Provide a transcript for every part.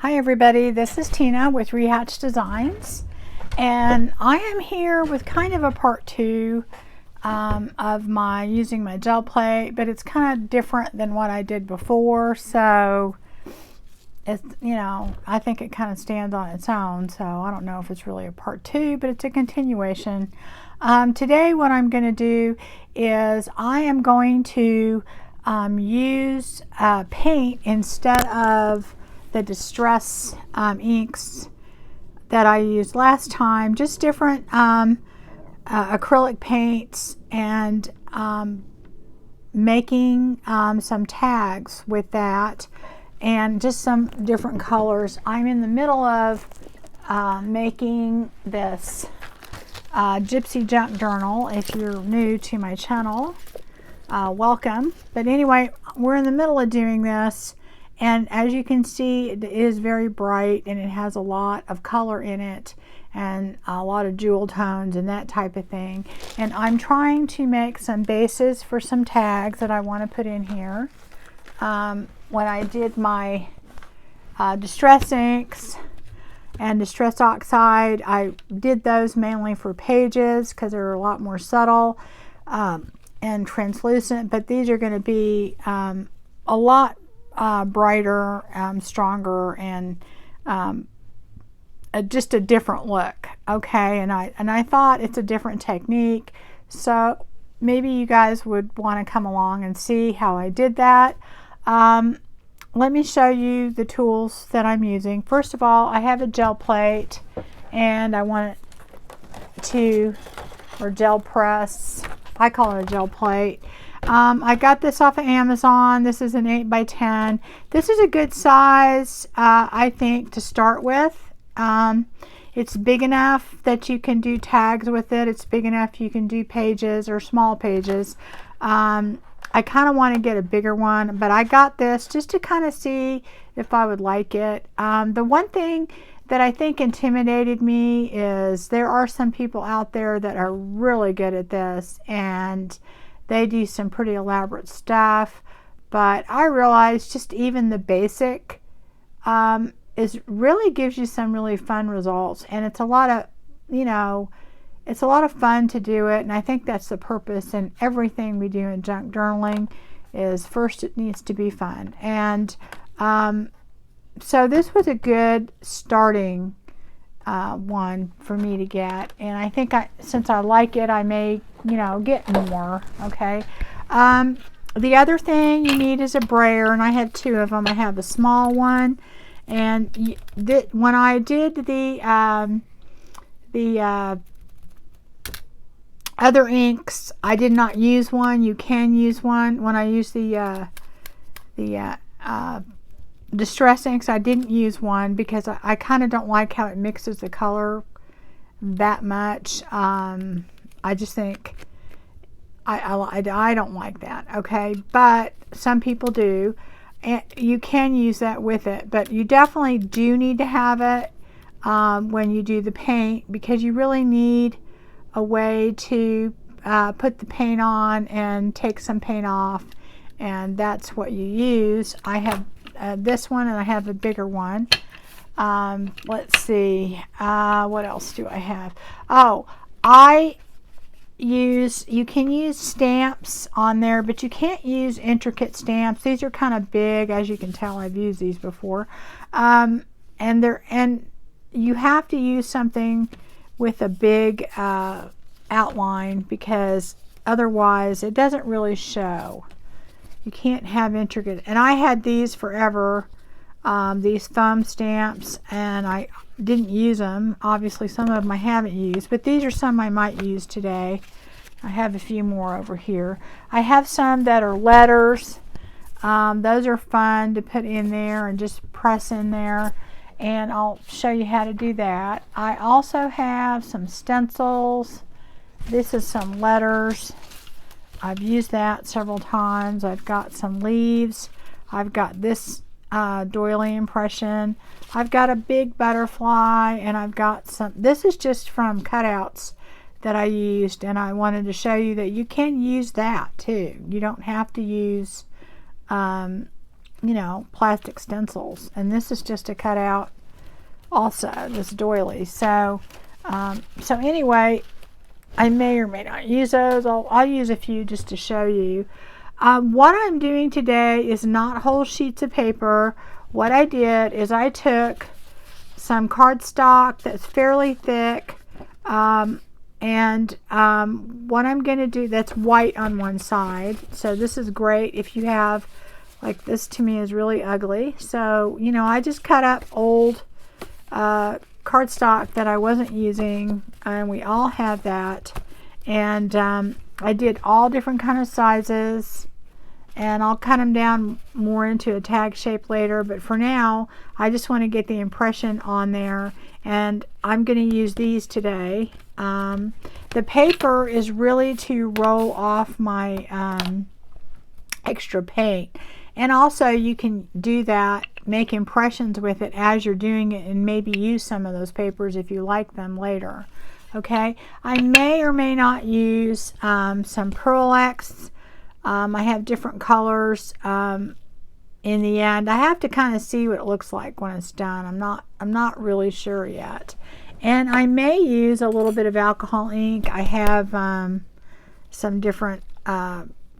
Hi everybody, this is Tina with Rehatch Designs, and I am here with kind of a part two of my using my gel plate, but it's kind of different than what I did before, so it's, I think it kind of stands on its own, so I don't know if it's really a part two, but it's a continuation. Today what I'm going to do is I am going to use paint instead of the distress inks that I used last time, just different acrylic paints, and making some tags with that and just some different colors. I'm in the middle of making this Gypsy junk journal. If you're new to my channel, welcome. But anyway, we're in the middle of doing this, and as you can see, it is very bright and it has a lot of color in it and a lot of jewel tones and that type of thing. And I'm trying to make some bases for some tags that I want to put in here. When I did my distress inks and distress oxide, I did those mainly for pages because they're a lot more subtle and translucent, but these are going to be a lot brighter, stronger, and just a different look. Okay, and I thought it's a different technique, so maybe you guys would want to come along and see how I did that. Let me show you the tools that I'm using. First of all, I have a gel plate, and I want it to, or gel press, I call it a gel plate. I got this off of Amazon. This is an 8x10. This is a good size, I think, to start with. It's big enough that you can do tags with it. It's big enough you can do pages or small pages. I kind of want to get a bigger one, but I got this just to kind of see if I would like it. The one thing that I think intimidated me is there are some people out there that are really good at this, and they do some pretty elaborate stuff, but I realized just even the basic is really gives you some really fun results, and it's a lot of, it's a lot of fun to do it, and I think that's the purpose in everything we do in junk journaling is first it needs to be fun. And so this was a good starting one for me to get, and I think since I like it, I may get more. Okay, the other thing you need is a brayer, and I have two of them. I have a small one, and when I did the other inks, I did not use one. You can use one. When I use the distress inks, I didn't use one because I kind of don't like how it mixes the color that much. I just think I don't like that. Okay, but some people do, and you can use that with it, but you definitely do need to have it when you do the paint, because you really need a way to put the paint on and take some paint off, and that's what you use. I have this one, and I have a bigger one. Let's see, what else do I have? Oh, you can use stamps on there, but you can't use intricate stamps. These are kind of big, as you can tell. I've used these before, and you have to use something with a big outline, because otherwise it doesn't really show. You can't have intricate, and I had these forever, these thumb stamps, and I didn't use them. Obviously some of them I haven't used, but these are some I might use today. I have a few more over here. I have some that are letters. Those are fun to put in there and just press in there, and I'll show you how to do that. I also have some stencils. This is some letters. I've used that several times. I've got some leaves. I've got this doily impression. I've got a big butterfly, and I've got some, this is just from cutouts that I used, and I wanted to show you that you can use that too. You don't have to use you know, plastic stencils. And this is just a cutout also, this doily. So, so anyway, I may or may not use those. I'll use a few just to show you. What I'm doing today is not whole sheets of paper. What I did is I took some cardstock that's fairly thick, and what I'm going to do, that's white on one side. So this is great if you have, like this to me is really ugly. So, you know, I just cut up old cardstock that I wasn't using, and we all have that. And I did all different kind of sizes, and I'll cut them down more into a tag shape later, but for now I just want to get the impression on there, and I'm going to use these today. The paper is really to roll off my extra paint, and also you can do that, make impressions with it as you're doing it, and maybe use some of those papers if you like them later. Okay, I may or may not use some Pearl X. I have different colors. In the end, I have to kind of see what it looks like when it's done. I'm not really sure yet. And I may use a little bit of alcohol ink. I have some different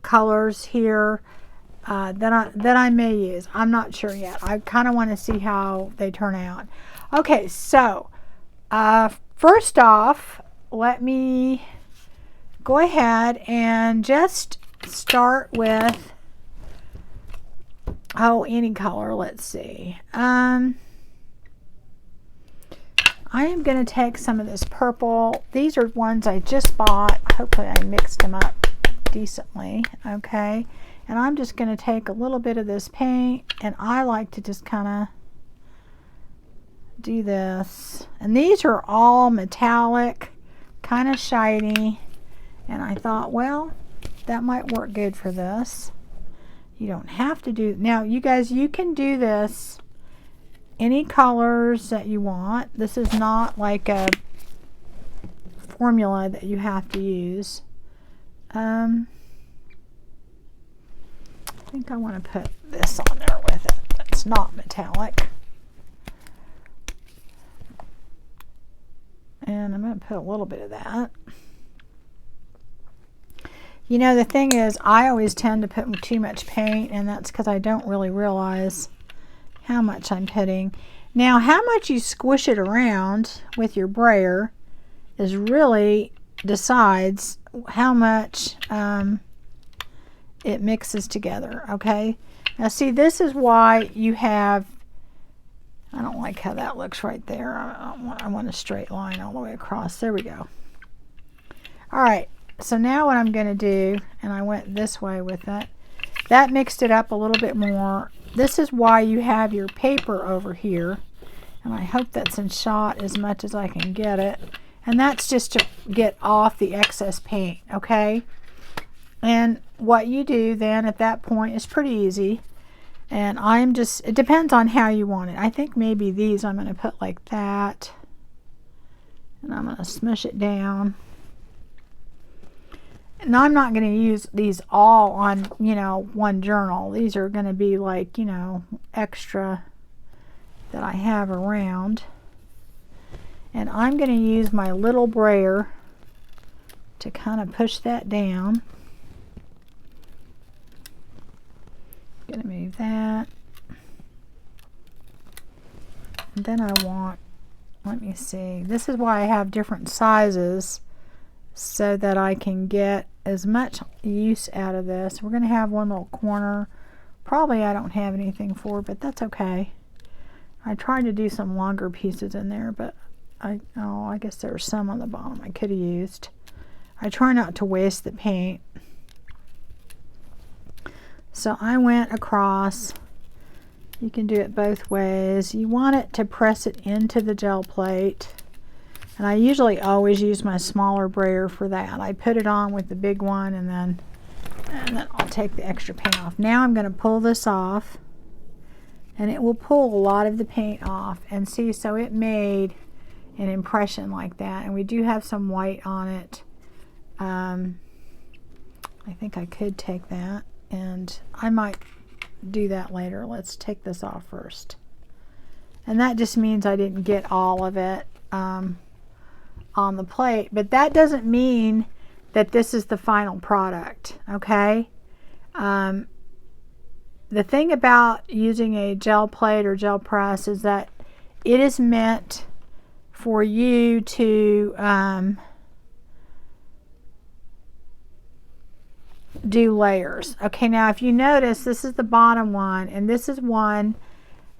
colors here that I may use. I'm not sure yet. I kind of want to see how they turn out. Okay, so first off, let me go ahead and just start with, any color. Let's see. I am going to take some of this purple. These are ones I just bought. Hopefully I mixed them up decently. Okay, and I'm just going to take a little bit of this paint, and I like to just kind of do this. And these are all metallic, kind of shiny, and I thought, well, that might work good for this. You don't have to do, now you guys, you can do this any colors that you want. This is not like a formula that you have to use. I think I want to put this on there with it. It's not metallic. And I'm going to put a little bit of that. You know, the thing is, I always tend to put too much paint, and that's because I don't really realize how much I'm putting. Now, how much you squish it around with your brayer is really decides how much it mixes together, okay? Now, see, this is why you have, I don't like how that looks right there. I want a straight line all the way across. There we go. All right. So now what I'm going to do, and I went this way with it, that mixed it up a little bit more. This is why you have your paper over here, and I hope that's in shot as much as I can get it. And that's just to get off the excess paint, okay? And what you do then at that point is pretty easy. And I'm just, it depends on how you want it. I think maybe these I'm going to put like that, and I'm going to smush it down. And I'm not going to use these all on, you know, one journal. These are going to be like, you know, extra that I have around. And I'm going to use my little brayer to kind of push that down. Going to move that. And then I want, let me see. This is why I have different sizes, so that I can get as much use out of this. We're going to have one little corner. Probably I don't have anything for, but that's okay. I tried to do some longer pieces in there, but I guess there were some on the bottom I could have used. I try not to waste the paint. So I went across. You can do it both ways. You want it to press it into the gel plate. And I usually always use my smaller brayer for that. I put it on with the big one, and then I'll take the extra paint off. Now I'm going to pull this off, and it will pull a lot of the paint off. And see, so it made an impression like that. And we do have some white on it. I think I could take that, and I might do that later. Let's take this off first. And that just means I didn't get all of it on the plate. But that doesn't mean that this is the final product, okay? The thing about using a gel plate or gel press is that it is meant for you to do layers. Okay, now if you notice, this is the bottom one, and this is one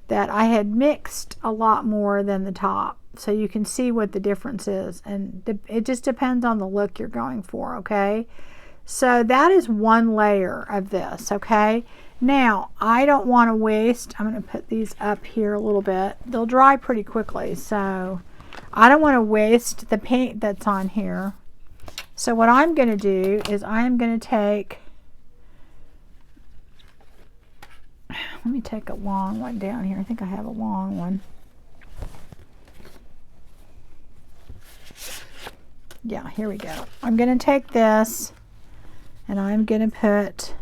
that I had mixed a lot more than the top. So you can see what the difference is, and it just depends on the look you're going for, okay? So that is one layer of this, okay? Now, I don't want to waste, I'm going to put these up here a little bit. They'll dry pretty quickly, so I don't want to waste the paint that's on here. So what I'm going to do is I'm going to take, let me take a long one down here. I think I have a long one. Yeah, here we go. I'm going to take this and I'm going to put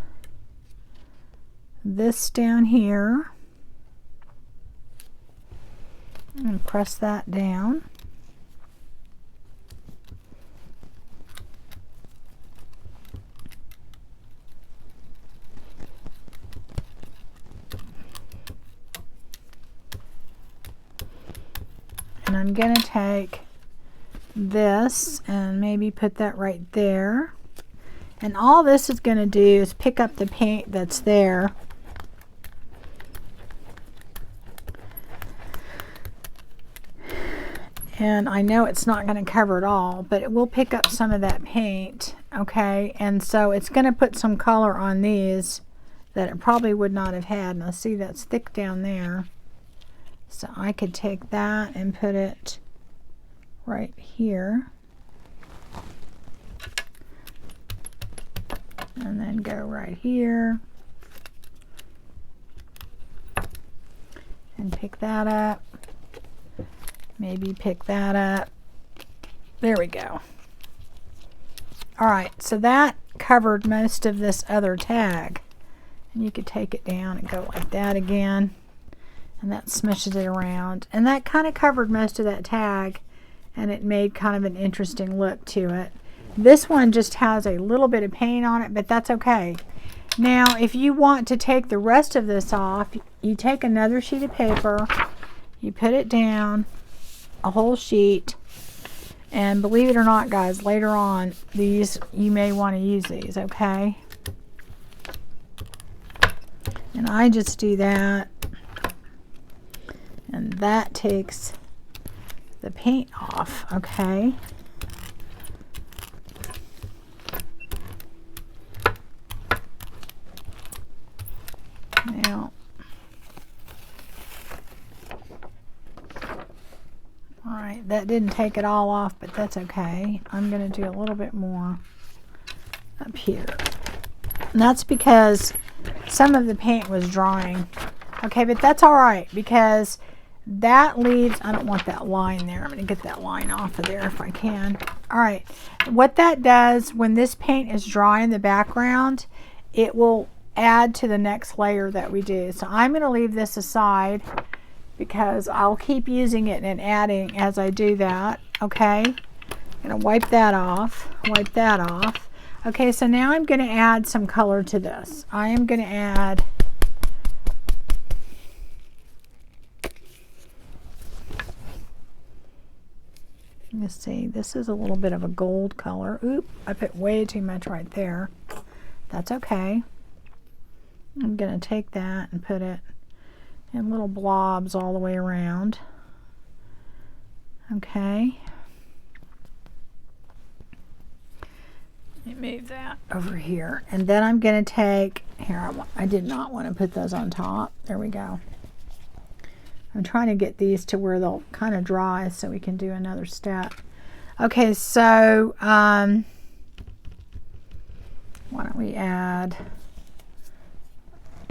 this down here and press that down. And I'm going to take this and maybe put that right there. And all this is going to do is pick up the paint that's there. And I know it's not going to cover it all, but it will pick up some of that paint, okay? And so it's going to put some color on these that it probably would not have had. Now see, that's thick down there. So I could take that and put it right here. And then go right here. And pick that up. Maybe pick that up. There we go. Alright, so that covered most of this other tag. And you could take it down and go like that again. And that smushes it around. And that kind of covered most of that tag. And it made kind of an interesting look to it. This one just has a little bit of paint on it, but that's okay. Now, if you want to take the rest of this off, you take another sheet of paper, you put it down, a whole sheet, and believe it or not, guys, later on, these, you may want to use these, okay? And I just do that, and that takes the paint off, okay? Now, alright, that didn't take it all off, but that's okay. I'm going to do a little bit more up here. And that's because some of the paint was drying. Okay, but that's alright because that leaves, I don't want that line there. I'm going to get that line off of there if I can. Alright, what that does when this paint is dry in the background, it will add to the next layer that we do. So I'm going to leave this aside because I'll keep using it and adding as I do that. Okay, I'm going to wipe that off, wipe that off. Okay, so now I'm going to add some color to this. I am going to add let's see, this is a little bit of a gold color. Oop, I put way too much right there. That's okay. I'm going to take that and put it in little blobs all the way around. Okay. Let me move that over here. And then I'm going to take, here, I did not want to put those on top. There we go. I'm trying to get these to where they'll kind of dry so we can do another step. Okay, so why don't we add,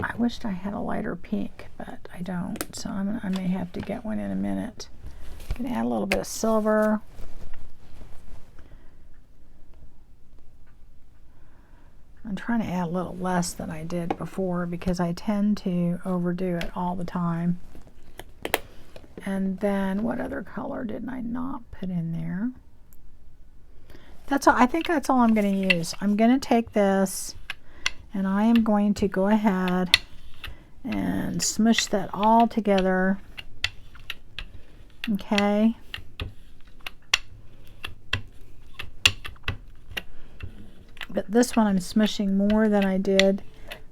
I wished I had a lighter pink, but I don't, so I may have to get one in a minute. I'm going to add a little bit of silver. I'm trying to add a little less than I did before because I tend to overdo it all the time. And then what other color did I not put in there? That's all. I think that's all I'm going to use. I'm going to take this and I am going to go ahead and smush that all together. Okay. But this one I'm smushing more than I did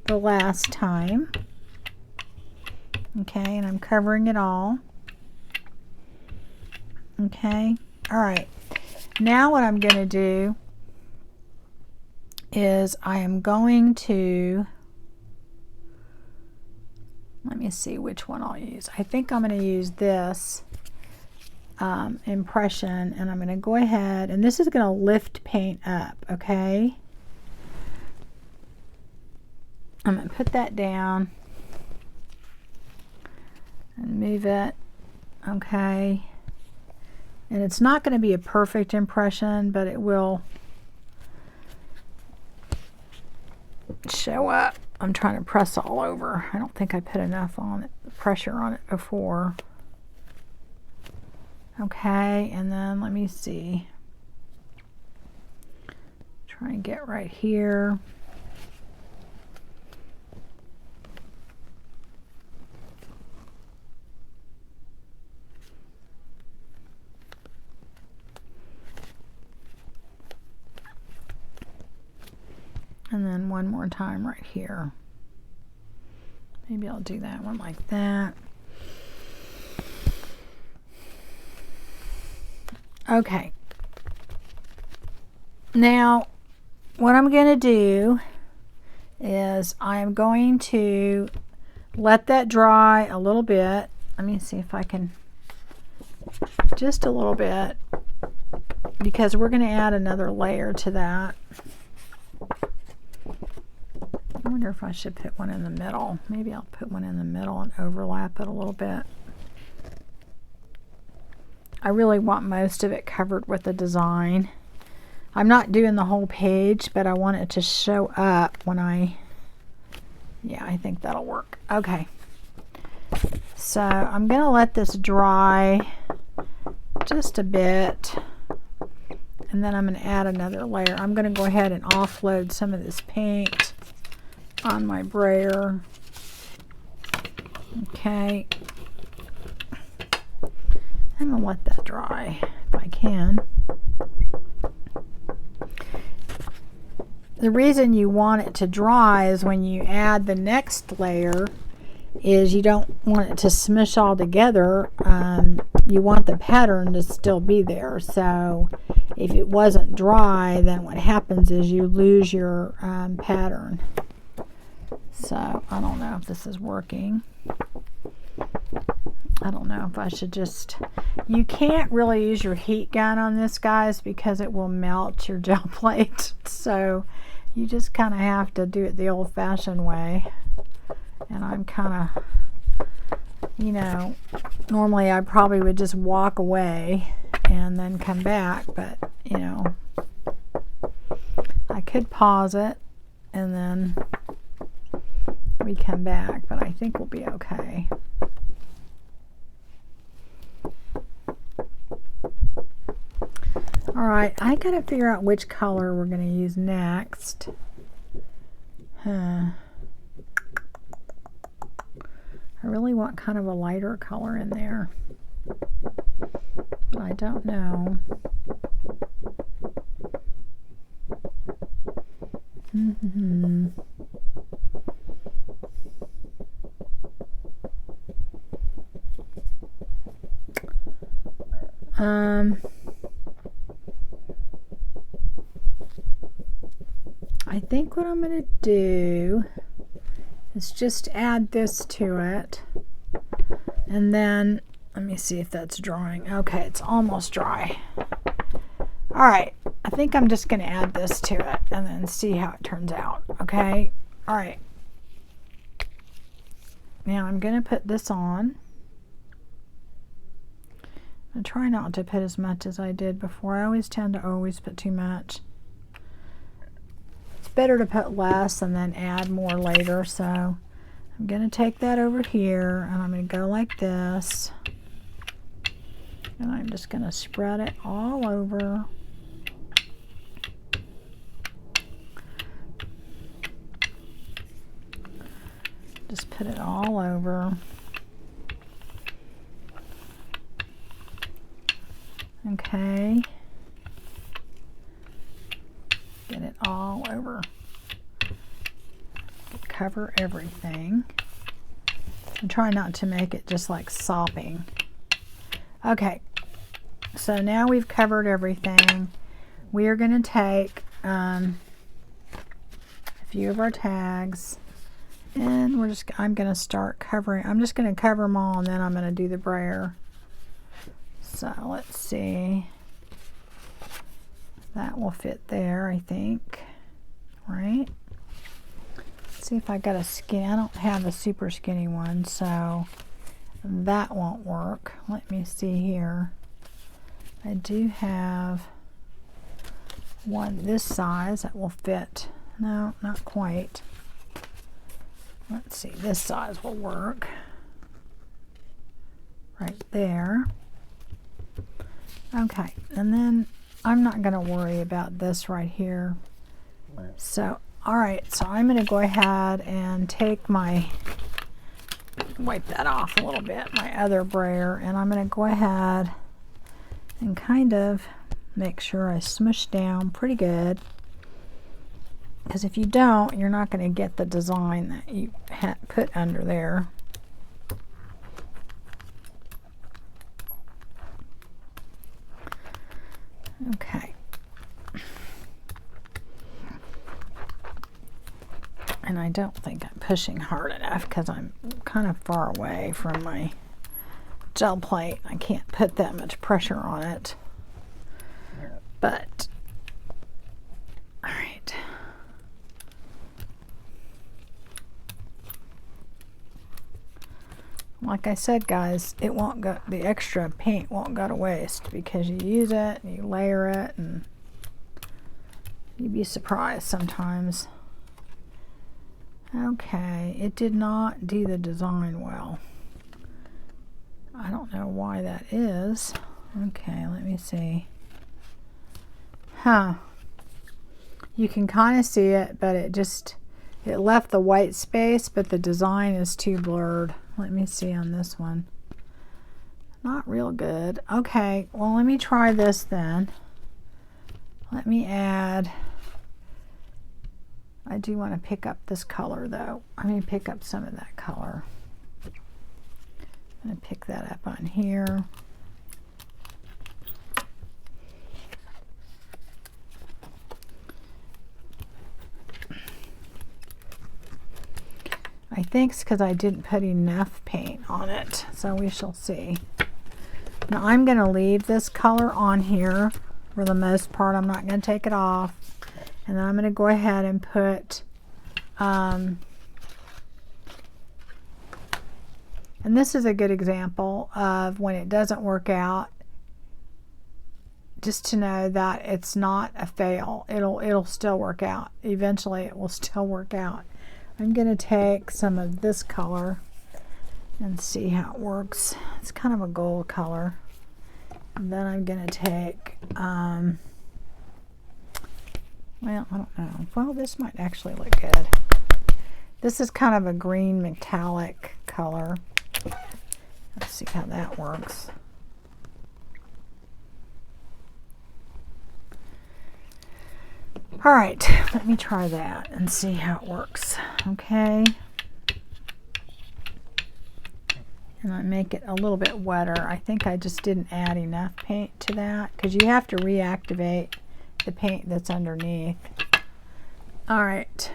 the last time. Okay, and I'm covering it all. Okay, all right. Now what I'm going to do is I am going to, let me see which one I'll use. I think I'm going to use this impression, and I'm going to go ahead, and this is going to lift paint up, okay? I'm going to put that down and move it, okay? And it's not going to be a perfect impression, but it will show up. I'm trying to press all over. I don't think I put enough on it, pressure on it before. Okay, and then let me see. Try and get right here. And then one more time right here. Maybe I'll do that one like that. Okay. Now, what I'm going to do is I'm going to let that dry a little bit. Let me see if I can, just a little bit, because we're going to add another layer to that. I wonder if I should put one in the middle. Maybe I'll put one in the middle and overlap it a little bit. I really want most of it covered with the design. I'm not doing the whole page, but I want it to show up when yeah, I think that'll work. Okay. So I'm going to let this dry just a bit, and then I'm going to add another layer. I'm going to go ahead and offload some of this paint on my brayer. Okay. I'm going to let that dry if I can. The reason you want it to dry is when you add the next layer is you don't want it to smush all together. You want the pattern to still be there. So if it wasn't dry, then what happens is you lose your pattern. So I don't know if this is working. I don't know if I should just, you can't really use your heat gun on this, guys, because it will melt your gel plate. So you just kind of have to do it the old-fashioned way. And I'm kind of, you know, normally I probably would just walk away and then come back, but, you know, I could pause it and then we come back, but I think we'll be okay. All right, I gotta figure out which color we're gonna use next. I really want kind of a lighter color in there, but I don't know. I think what I'm going to do is just add this to it, and then let me see if that's drying. Okay, it's almost dry. All right, I think I'm just going to add this to it and then see how it turns out. Okay, all right. Now I'm going to put this on. I try not to put as much as I did before. I always tend to put too much. better to put less and then add more later. So I'm going to take that over here and I'm going to go like this. And I'm just going to spread it all over. Just put it all over. Okay. Get it all over. Cover everything. And try not to make it just like sopping. Okay. So now we've covered everything. We are going to take a few of our tags. And I'm going to start covering. I'm just going to cover them all and then I'm going to do the brayer. So let's see. That will fit there, I think. Right? Let's see if I got a skinny. I don't have a super skinny one, so that won't work. Let me see here. I do have one this size that will fit. No, not quite. Let's see, this size will work. Right there. Okay, and then I'm not going to worry about this right here. So, alright, so I'm going to go ahead and take my, wipe that off a little bit, my other brayer, and I'm going to go ahead and kind of make sure I smush down pretty good. Because if you don't, you're not going to get the design that you put under there. Okay. And I don't think I'm pushing hard enough because I'm kind of far away from my gel plate. I can't put that much pressure on it. But, all right. Like I said, guys, it won't go, the extra paint won't go to waste because you use it and you layer it, and you'd be surprised sometimes. Okay, it did not do the design well. I don't know why that is. Okay, let me see. Huh. You can kind of see it, but it left the white space, but the design is too blurred. Let me see on this one. Not real good. Okay, well, let me try this then. Let me add, I do want to pick up this color though. I'm going to pick up some of that color. I'm going to pick that up on here. I think it's because I didn't put enough paint on it, so we shall see. Now I'm going to leave this color on here for the most part. I'm not going to take it off. And then I'm going to go ahead and put, and this is a good example of when it doesn't work out, just to know that it's not a fail. It'll still work out. Eventually it will still work out. I'm going to take some of this color and see how it works. It's kind of a gold color. And then I'm going to take, well, I don't know. Well, this might actually look good. This is kind of a green metallic color. Let's see how that works. All right, let me try that and see how it works. Okay. And I make it a little bit wetter. I think I just didn't add enough paint to that because you have to reactivate the paint that's underneath. All right.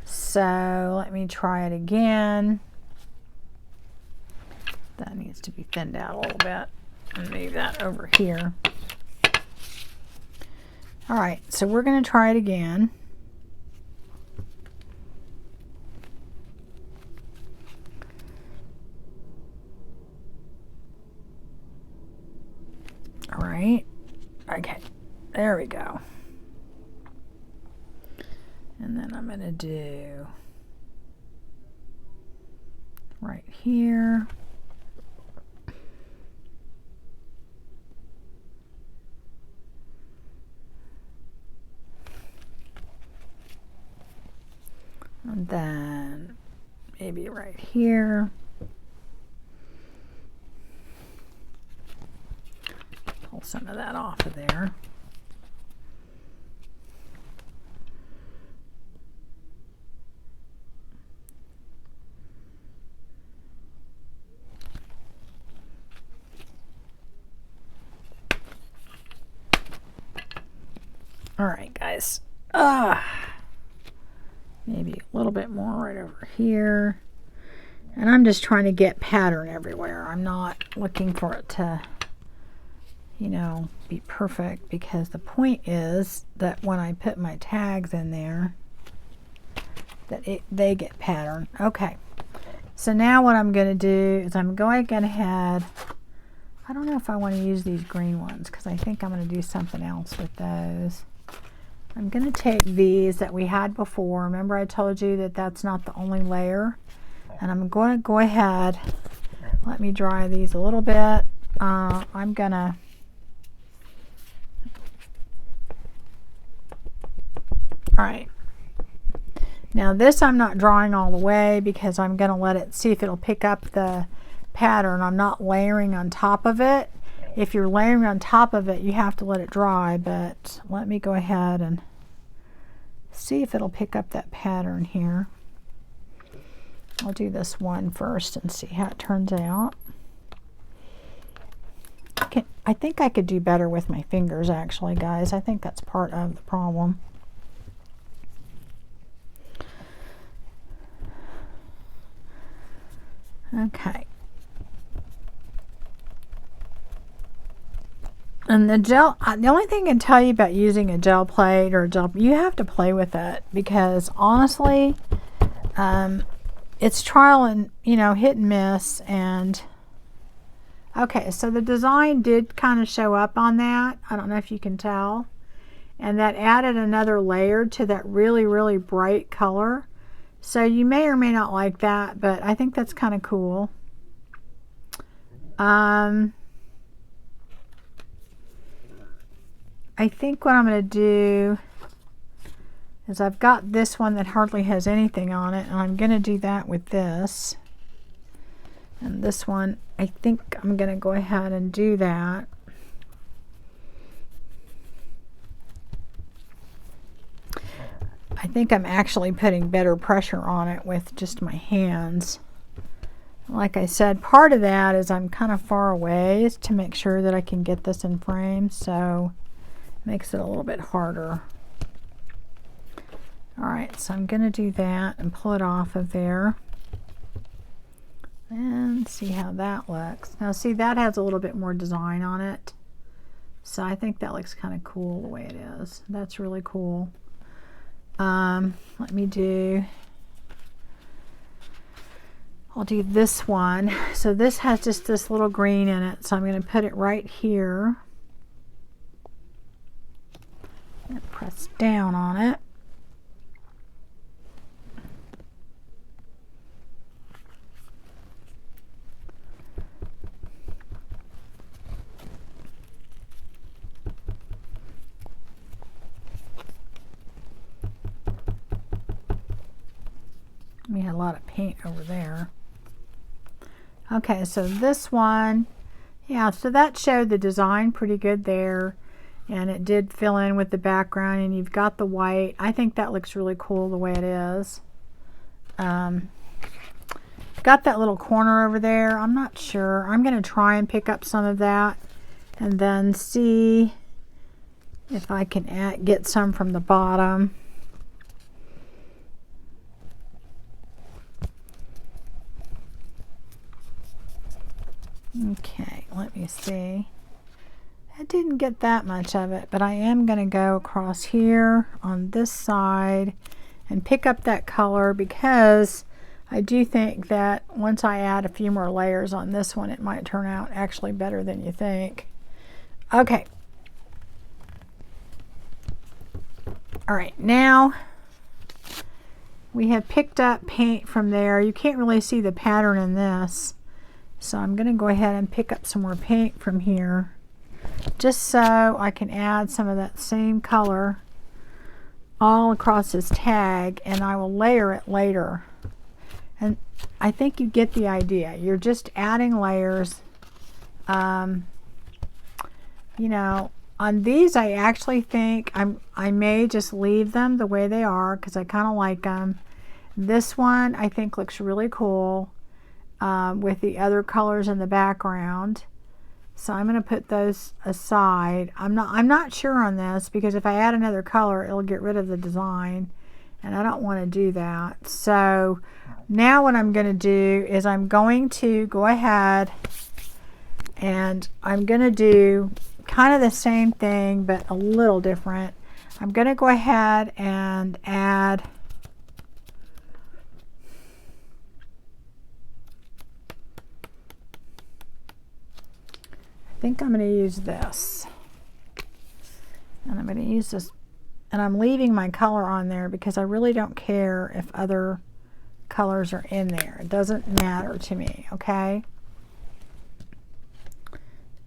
So let me try it again. That needs to be thinned out a little bit. And move that over here. All right, so we're going to try it again. All right, okay, there we go. And then I'm going to do right here. And then maybe right here. Pull some of that off of there. All right, guys. Maybe a little bit more right over here. And I'm just trying to get pattern everywhere. I'm not looking for it to, you know, be perfect, because the point is that when I put my tags in there, that they get pattern. Okay. So now what I'm going to do is I'm going ahead. I don't know if I want to use these green ones, because I think I'm going to do something else with those. I'm going to take these that we had before. Remember I told you that that's not the only layer. And I'm going to go ahead, let me dry these a little bit. I'm going to all right. Now this I'm not drawing all the way, because I'm going to let it see if it'll pick up the pattern. I'm not layering on top of it. If you're layering on top of it, you have to let it dry, but let me go ahead and see if it'll pick up that pattern here. I'll do this one first and see how it turns out. I think I could do better with my fingers, actually, guys. I think that's part of the problem. Okay. And the gel, the only thing I can tell you about using a gel plate or a gel, you have to play with it, because honestly, it's trial and, you know, hit and miss. And okay, so the design did kind of show up on that. I don't know if you can tell. And that added another layer to that really, really bright color. So you may or may not like that, but I think that's kind of cool. I think what I'm going to do is I've got this one that hardly has anything on it, and I'm going to do that with this. And this one, I think I'm going to go ahead and do that. I think I'm actually putting better pressure on it with just my hands. Like I said, part of that is I'm kind of far away to make sure that I can get this in frame, so it makes it a little bit harder. Alright, so I'm going to do that and pull it off of there. And see how that looks. Now see, that has a little bit more design on it. So I think that looks kind of cool the way it is. That's really cool. Let me do, I'll do this one. So this has just this little green in it. So I'm going to put it right here. And press down on it. We had a lot of paint over there. Okay, so this one, yeah, so that showed the design pretty good there, and it did fill in with the background, and you've got the white. I think that looks really cool the way it is. Got that little corner over there. I'm not sure. I'm going to try and pick up some of that and then see if I can get some from the bottom. Okay, let me see. I didn't get that much of it, but I am going to go across here on this side and pick up that color, because I do think that once I add a few more layers on this one, it might turn out actually better than you think. Okay. All right, now we have picked up paint from there. You can't really see the pattern in this, so I'm going to go ahead and pick up some more paint from here, just so I can add some of that same color all across this tag, and I will layer it later. And I think you get the idea. You're just adding layers. You know, on these I actually think I may just leave them the way they are because I kind of like them. This one I think looks really cool with the other colors in the background. So I'm going to put those aside. I'm not sure on this because if I add another color, it'll get rid of the design, and I don't want to do that. So now what I'm going to do is I'm going to go ahead and I'm going to do kind of the same thing but a little different. I'm going to go ahead and add I think I'm going to use this, and I'm going to use this, and I'm leaving my color on there because I really don't care if other colors are in there. It doesn't matter to me, okay?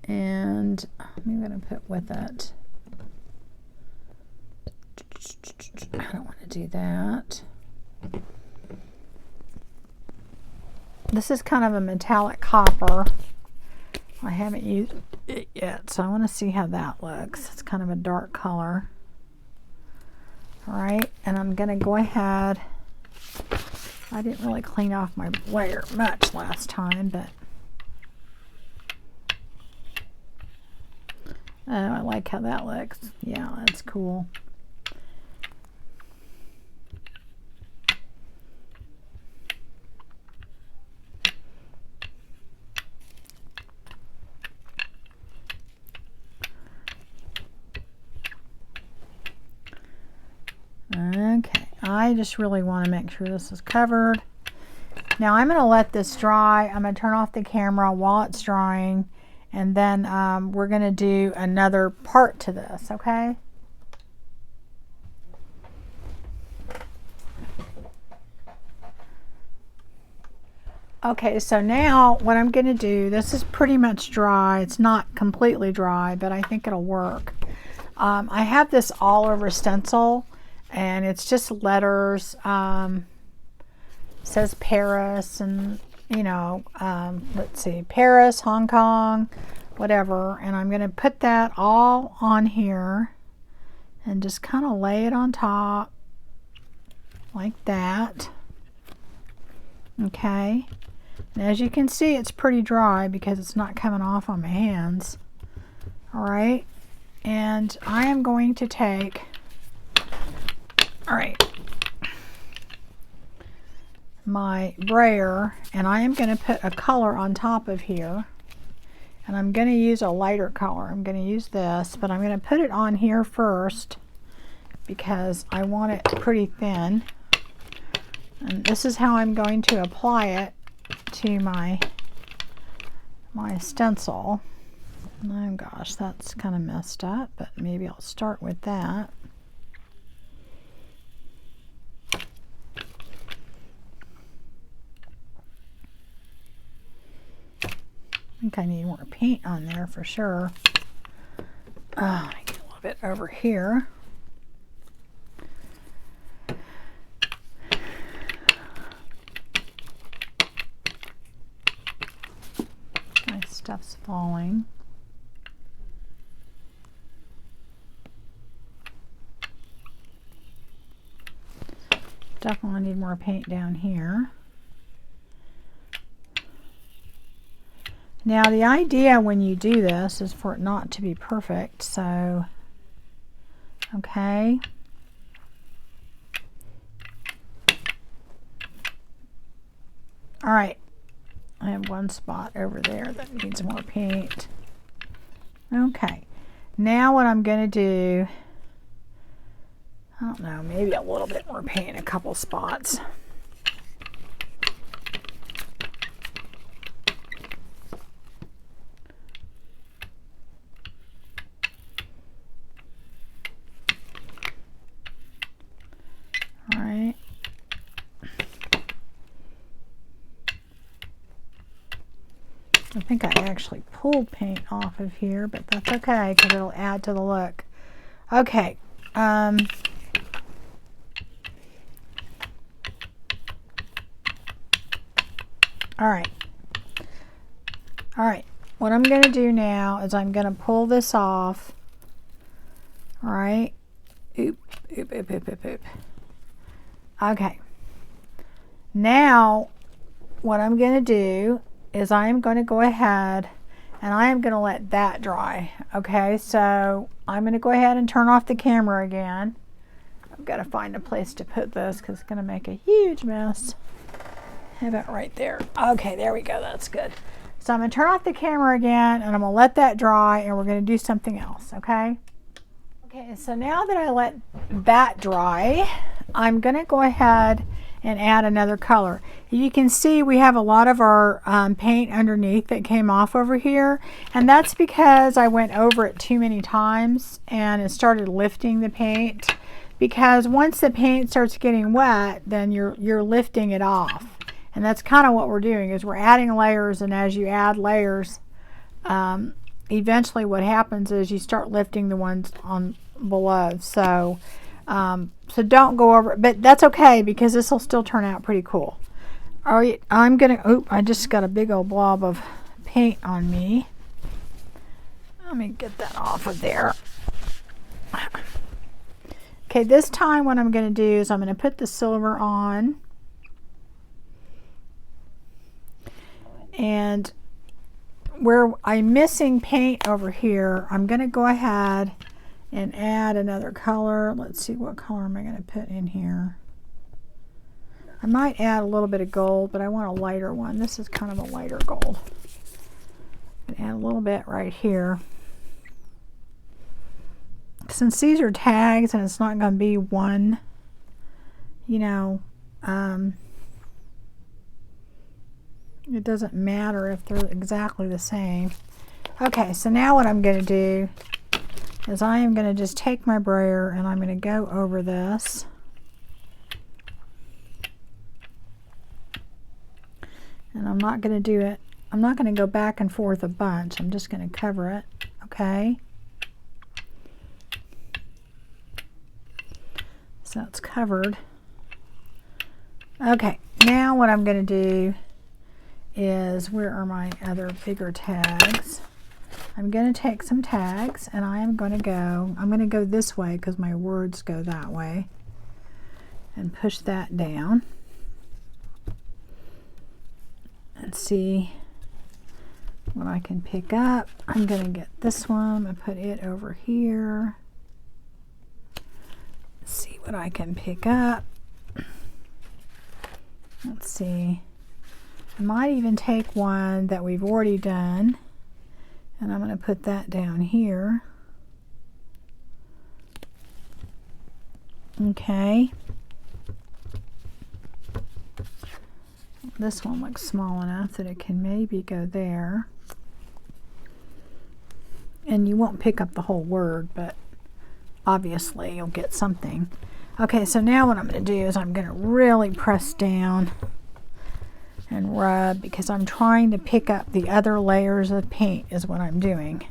And I'm going to put with it. I don't want to do that. This is kind of a metallic copper. I haven't used it yet, so I want to see how that looks. It's kind of a dark color. All right, and I'm going to go ahead. I didn't really clean off my layer much last time, but oh, I like how that looks. Yeah, that's cool. Okay, I just really want to make sure this is covered. Now I'm going to let this dry. I'm going to turn off the camera while it's drying, and then we're going to do another part to this, okay? Okay, so now what I'm going to do, this is pretty much dry. It's not completely dry, but I think it'll work. I have this all over stencil, and it's just letters. Says Paris, and you know, let's see, Paris, Hong Kong, whatever. And I'm going to put that all on here and just kind of lay it on top like that. Okay. And as you can see, it's pretty dry because it's not coming off on my hands. All right. And I am going to take, all right, my brayer, and I am going to put a color on top of here, and I'm going to use a lighter color. I'm going to use this, but I'm going to put it on here first because I want it pretty thin, and this is how I'm going to apply it to my stencil. Oh gosh, that's kind of messed up, but maybe I'll start with that. I think I need more paint on there for sure. I get a little bit over here. My stuff's falling. Definitely need more paint down here. Now the idea when you do this is for it not to be perfect, so okay. All right, I have one spot over there that needs more paint. Okay, now what I'm going to do, I don't know, maybe a little bit more paint in a couple spots. think I actually pulled paint off of here, but that's okay because it'll add to the look. Okay. All right. All right. What I'm going to do now is I'm going to pull this off. All right. Oop, oop, oop, oop, oop, oop. Okay. Now, what I'm going to do is I am going to go ahead and I am going to let that dry. Okay, so I'm going to go ahead and turn off the camera again. I've got to find a place to put this because it's going to make a huge mess. How about right there? Okay, there we go. That's good. So I'm going to turn off the camera again and I'm going to let that dry and we're going to do something else, okay? Okay, so now that I let that dry, I'm going to go ahead and add another color. You can see we have a lot of our paint underneath that came off over here, and that's because I went over it too many times and it started lifting the paint, because once the paint starts getting wet, then you're lifting it off. And that's kind of what we're doing, is we're adding layers, and as you add layers, eventually what happens is you start lifting the ones on below. So so don't go over it, but that's okay because this will still turn out pretty cool. All right, I'm gonna, oh, I just got a big old blob of paint on me. Let me get that off of there. Okay, this time what I'm gonna do is I'm gonna put the silver on. And where I'm missing paint over here, I'm gonna go ahead and add another color. Let's see, what color am I going to put in here? I might add a little bit of gold, but I want a lighter one. This is kind of a lighter gold. Add a little bit right here. Since these are tags and it's not going to be one, you know, it doesn't matter if they're exactly the same. Okay, so now what I'm going to do is I am going to just take my brayer and I'm going to go over this. And I'm not going to do it, I'm not going to go back and forth a bunch. I'm just going to cover it, okay? So it's covered. Okay, now what I'm going to do is, where are my other bigger tags? I'm going to take some tags and I'm going to go this way because my words go that way, and push that down and see what I can pick up. I'm going to get this one and put it over here. See what I can pick up. Let's see. I might even take one that we've already done, and I'm going to put that down here. Okay. This one looks small enough that it can maybe go there. And you won't pick up the whole word, but obviously you'll get something. Okay, so now what I'm going to do is I'm going to really press down and rub, because I'm trying to pick up the other layers of paint is what I'm doing.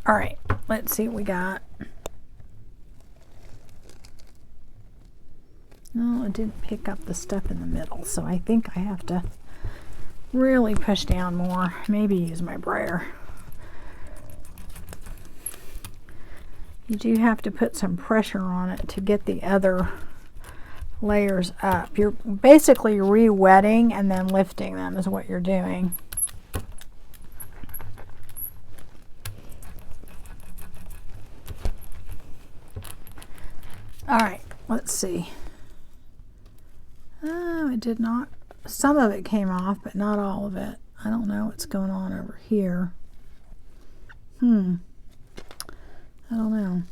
All right, let's see what we got. No, it didn't pick up the stuff in the middle, so I think I have to really push down more. Maybe use my brayer. You do have to put some pressure on it to get the other layers up. You're basically re-wetting and then lifting them is what you're doing. All right, let's see. Oh, it did not. Some of it came off, but not all of it. I don't know what's going on over here. I don't know.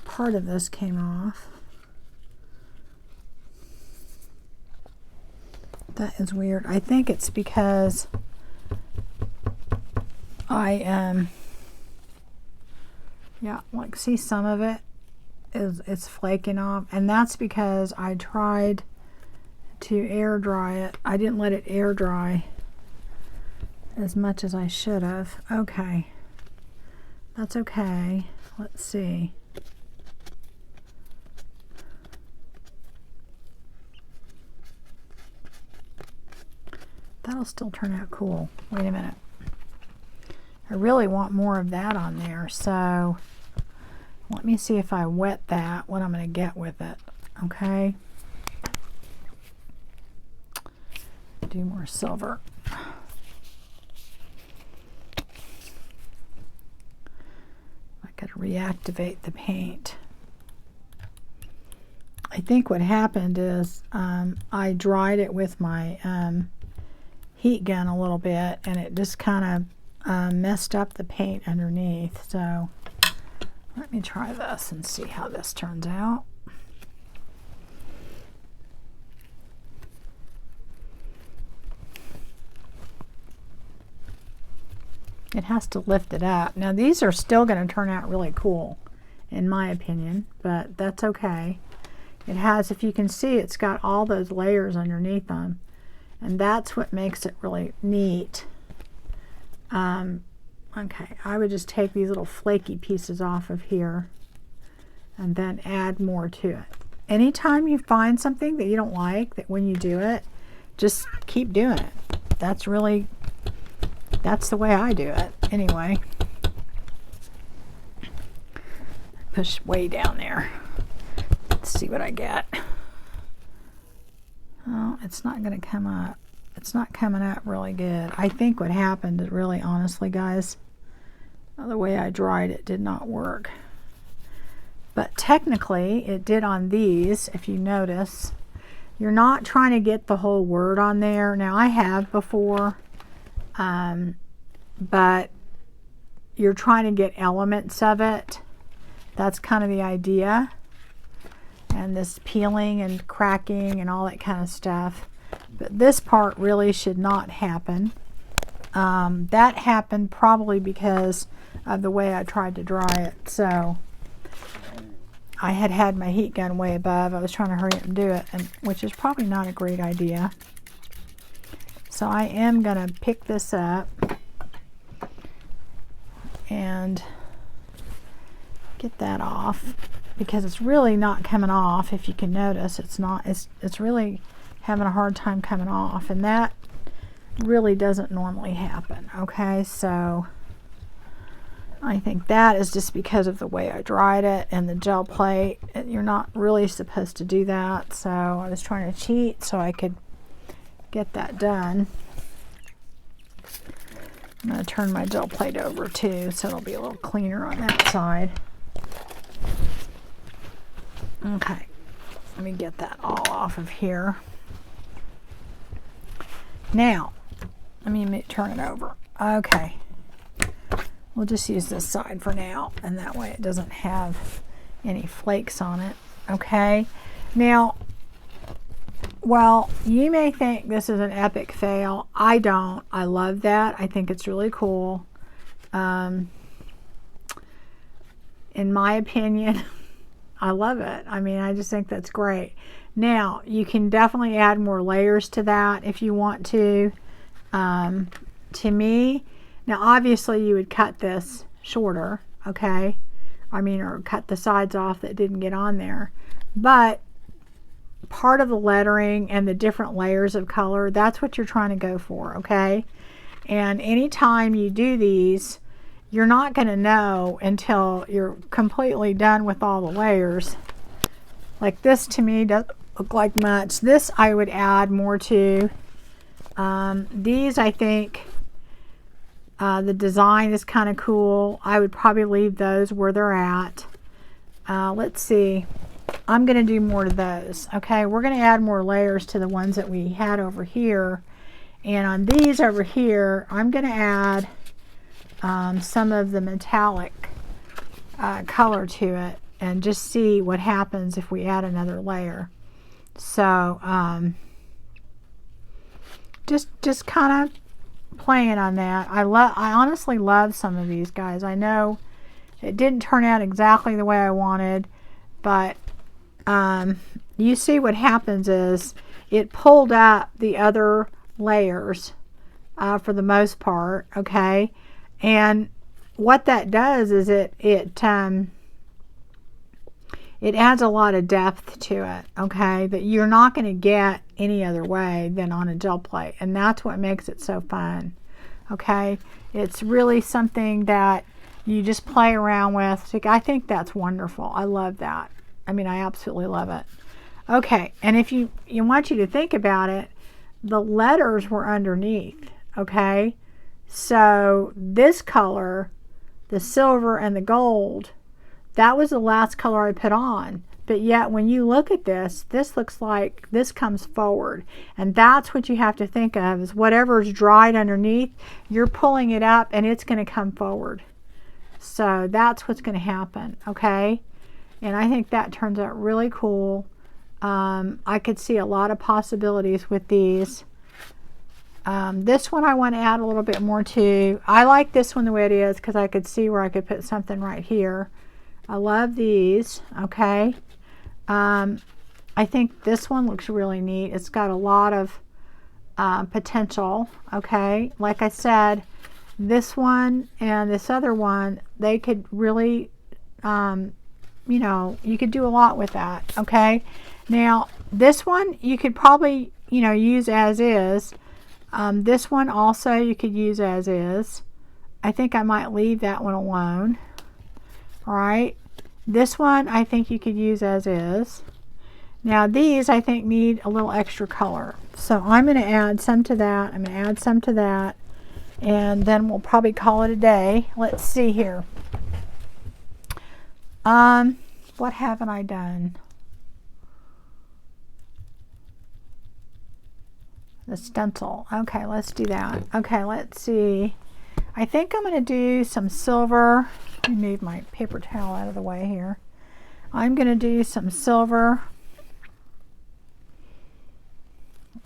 Part of this came off. That is weird. I think it's because yeah, like see some of it it's flaking off, and that's because I tried to air dry it. I didn't let it air dry as much as I should have. Okay, that's okay. Let's see. That'll still turn out cool. Wait a minute. I really want more of that on there, so let me see if I wet that, what I'm going to get with it. Okay. Do more silver. I got to reactivate the paint. I think what happened is I dried it with my heat gun a little bit, and it just kind of messed up the paint underneath. So let me try this and see how this turns out. It has to lift it up. Now these are still going to turn out really cool in my opinion, but that's okay. It has, if you can see, it's got all those layers underneath them, and that's what makes it really neat. Okay, I would just take these little flaky pieces off of here and then add more to it. Anytime you find something that you don't like, that when you do it, just keep doing it. That's the way I do it anyway. Push way down there. Let's see what I get. Oh, it's not going to come up. It's not coming up really good. I think what happened is, really honestly guys, the way I dried it did not work. But technically it did on these. If you notice, you're not trying to get the whole word on there. Now I have before, but you're trying to get elements of it. That's kind of the idea. And this peeling and cracking and all that kind of stuff. But this part really should not happen. That happened probably because of the way I tried to dry it. So I had my heat gun way above. I was trying to hurry up and do it, which is probably not a great idea. So I am going to pick this up and get that off, because it's really not coming off. If you can notice, it's really having a hard time coming off, and that really doesn't normally happen. Okay, so I think that is just because of the way I dried it and the gel plate. You're not really supposed to do that, so I was trying to cheat so I could get that done. I'm going to turn my gel plate over too, so it'll be a little cleaner on that side. Okay, let me get that all off of here. Now, let me turn it over. Okay, we'll just use this side for now, and that way it doesn't have any flakes on it. Okay, now, well, you may think this is an epic fail. I don't. I love that. I think it's really cool. In my opinion, I love it. I mean, I just think that's great. Now, you can definitely add more layers to that if you want to. To me, now obviously you would cut this shorter, okay? I mean, or cut the sides off that didn't get on there. But part of the lettering and the different layers of color, that's what you're trying to go for, okay? And anytime you do these, you're not going to know until you're completely done with all the layers. Like this to me doesn't look like much. This I would add more to. These, I think the design is kind of cool. I would probably leave those where they're at. Let's see. I'm going to do more to those. Okay, we're going to add more layers to the ones that we had over here. And on these over here, I'm going to add some of the metallic color to it, and just see what happens if we add another layer. So just kind of playing on that. I honestly love some of these guys. I know it didn't turn out exactly the way I wanted, but you see what happens is it pulled up the other layers for the most part, okay? And what that does is it adds a lot of depth to it, okay, that you're not going to get any other way than on a gel plate. And that's what makes it so fun, okay? It's really something that you just play around with. I think that's wonderful. I love that. I mean, I absolutely love it. Okay, and if you want you to think about it, the letters were underneath, okay? So this color, the silver and the gold, that was the last color I put on. But yet when you look at this, this looks like this comes forward. And that's what you have to think of, is whatever's dried underneath, you're pulling it up and it's going to come forward. So that's what's going to happen, okay? And I think that turns out really cool. I could see a lot of possibilities with these. This one I want to add a little bit more to. I like this one the way it is because I could see where I could put something right here. I love these, okay? I think this one looks really neat. It's got a lot of potential, okay? Like I said, this one and this other one, they could really, you know, you could do a lot with that, okay? Now, this one you could probably, you know, use as is. This one also you could use as is. I think I might leave that one alone. All right. This one I think you could use as is. Now these I think need a little extra color. So I'm going to add some to that. I'm going to add some to that. And then we'll probably call it a day. Let's see here. What haven't I done? The stencil. Okay, let's do that. Okay, let's see. I think I'm going to do some silver. Let me move my paper towel out of the way here. I'm going to do some silver.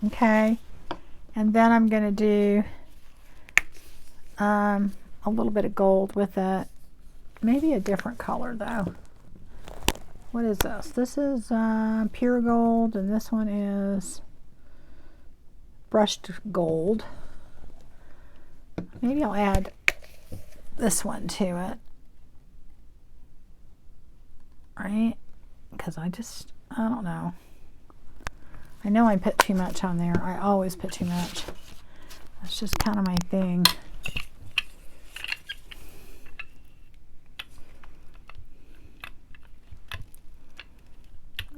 Okay, and then I'm going to do a little bit of gold with it. Maybe a different color though. What is this? This is pure gold, and this one is brushed gold. Maybe I'll add this one to it. Right? Because I don't know. I know I put too much on there. I always put too much. That's just kind of my thing.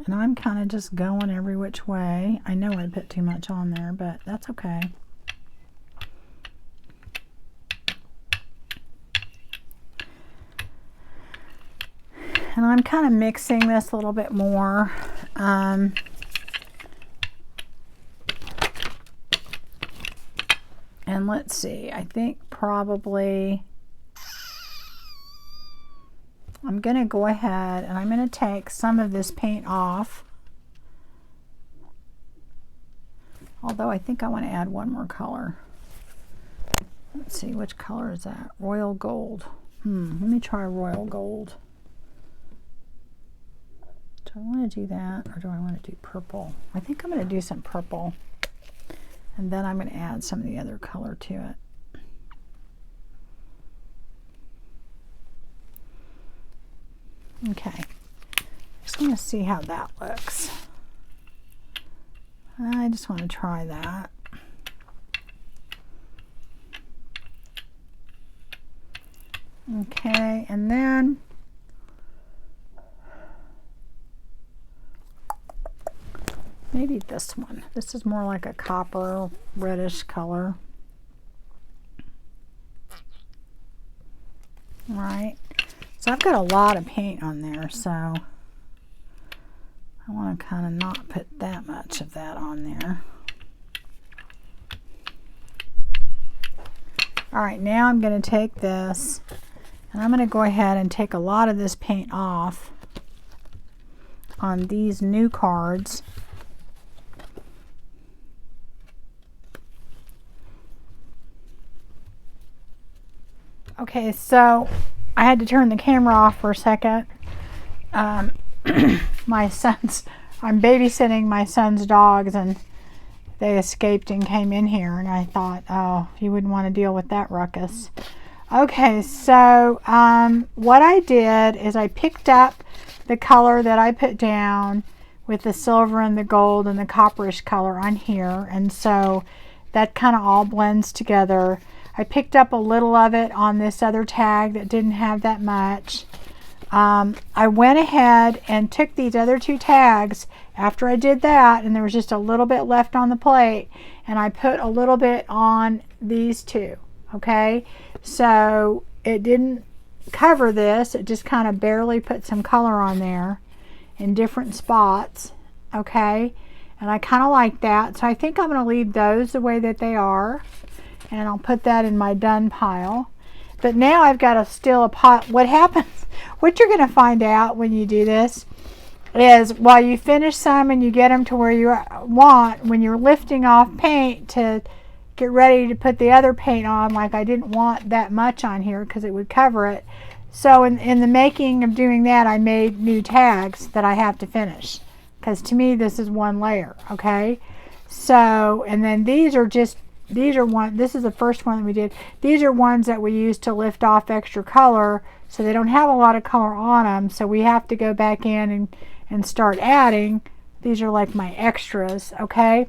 And I'm kind of just going every which way. I know I put too much on there, but that's okay. And I'm kind of mixing this a little bit more. And let's see, I think probably I'm going to go ahead and I'm going to take some of this paint off. Although I think I want to add one more color. Let's see, which color is that? Royal gold. Let me try royal gold. Do I want to do that, or do I want to do purple? I think I'm going to do some purple. And then I'm going to add some of the other color to it. Okay. Just want to see how that looks. I just want to try that. Okay, and then maybe this one. This is more like a copper reddish color. All right. So I've got a lot of paint on there, so I want to kind of not put that much of that on there. All right, now I'm going to take this and I'm going to go ahead and take a lot of this paint off on these new cards. Okay, so I had to turn the camera off for a second. My son's, I'm babysitting my son's dogs, and they escaped and came in here, and I thought, oh, you wouldn't want to deal with that ruckus. Okay, so what I did is I picked up the color that I put down with the silver and the gold and the copperish color on here, and so that kind of all blends together. I picked up a little of it on this other tag that didn't have that much. I went ahead and took these other two tags after I did that, and there was just a little bit left on the plate, and I put a little bit on these two. Okay, so it didn't cover this, it just kind of barely put some color on there in different spots. Okay, and I kind of like that, so I think I'm going to leave those the way that they are, and I'll put that in my done pile. But now I've got still a pot. What happens, what you're going to find out when you do this is while you finish some and you get them to where you want, when you're lifting off paint to get ready to put the other paint on, like I didn't want that much on here because it would cover it. So in the making of doing that, I made new tags that I have to finish, because to me this is one layer. Okay, so and then these are just, these are one, this is the first one that we did. These are ones that we use to lift off extra color, so they don't have a lot of color on them, so we have to go back in and start adding. These are like my extras. Okay,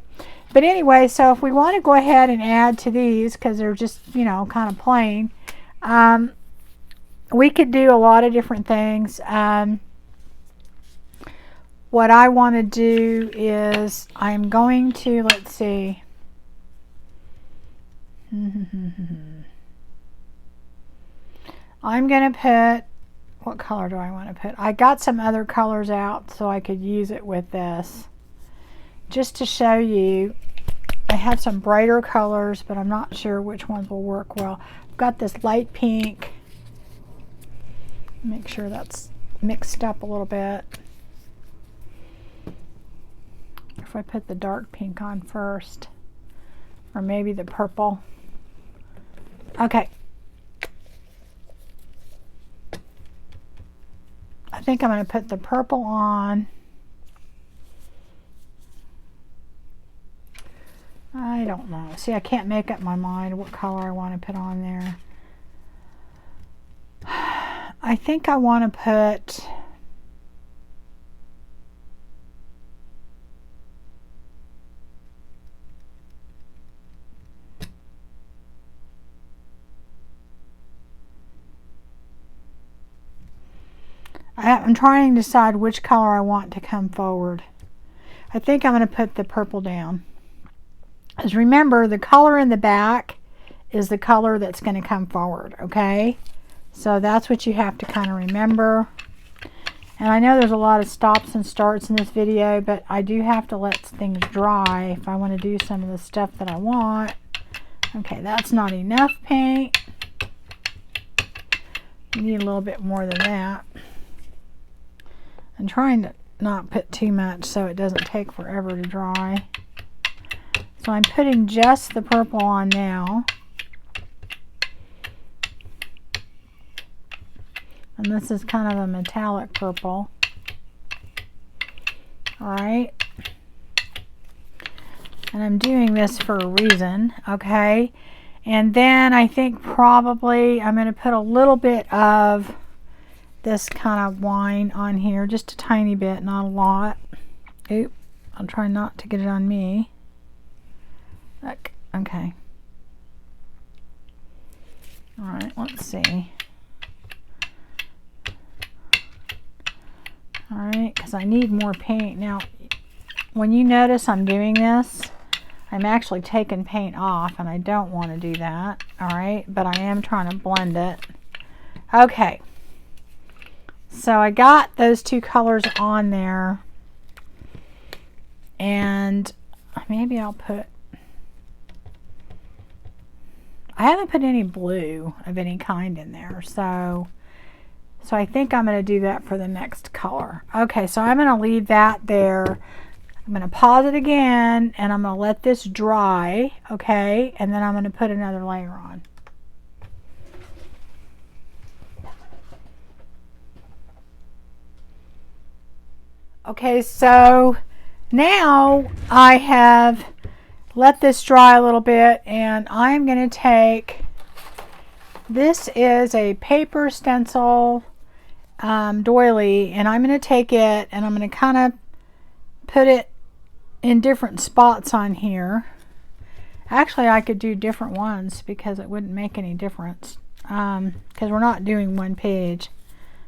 but anyway, so if we want to go ahead and add to these, because they're just, you know, kind of plain, we could do a lot of different things. What I want to do is I'm going to, let's see, I'm going to put, what color do I want to put? I got some other colors out so I could use it with this. Just to show you, I have some brighter colors, but I'm not sure which ones will work well. I've got this light pink. Make sure that's mixed up a little bit. If I put the dark pink on first, or maybe the purple. Okay. I think I'm going to put the purple on. I don't know. See, I can't make up my mind what color I want to put on there. I think I want to put, I'm trying to decide which color I want to come forward. I think I'm going to put the purple down. Because remember, the color in the back is the color that's going to come forward, okay? So that's what you have to kind of remember. And I know there's a lot of stops and starts in this video, but I do have to let things dry if I want to do some of the stuff that I want. Okay, that's not enough paint. You need a little bit more than that. I'm trying to not put too much so it doesn't take forever to dry. So I'm putting just the purple on now. And this is kind of a metallic purple. Alright. And I'm doing this for a reason, okay? And then I think probably I'm going to put a little bit of this kind of wine on here, just a tiny bit, not a lot. Oop, I'll try not to get it on me. Look, okay. Alright, let's see. Alright, because I need more paint. Now, when you notice I'm doing this, I'm actually taking paint off, and I don't want to do that. Alright, but I am trying to blend it. Okay. So I got those two colors on there, and maybe I'll put, I haven't put any blue of any kind in there, so I think I'm going to do that for the next color. Okay, so I'm going to leave that there. I'm going to pause it again, and I'm going to let this dry, okay, and then I'm going to put another layer on. Okay, so now I have let this dry a little bit, and I'm going to take, this is a paper stencil doily, and I'm going to take it and I'm going to kind of put it in different spots on here. Actually, I could do different ones because it wouldn't make any difference because we're not doing one page.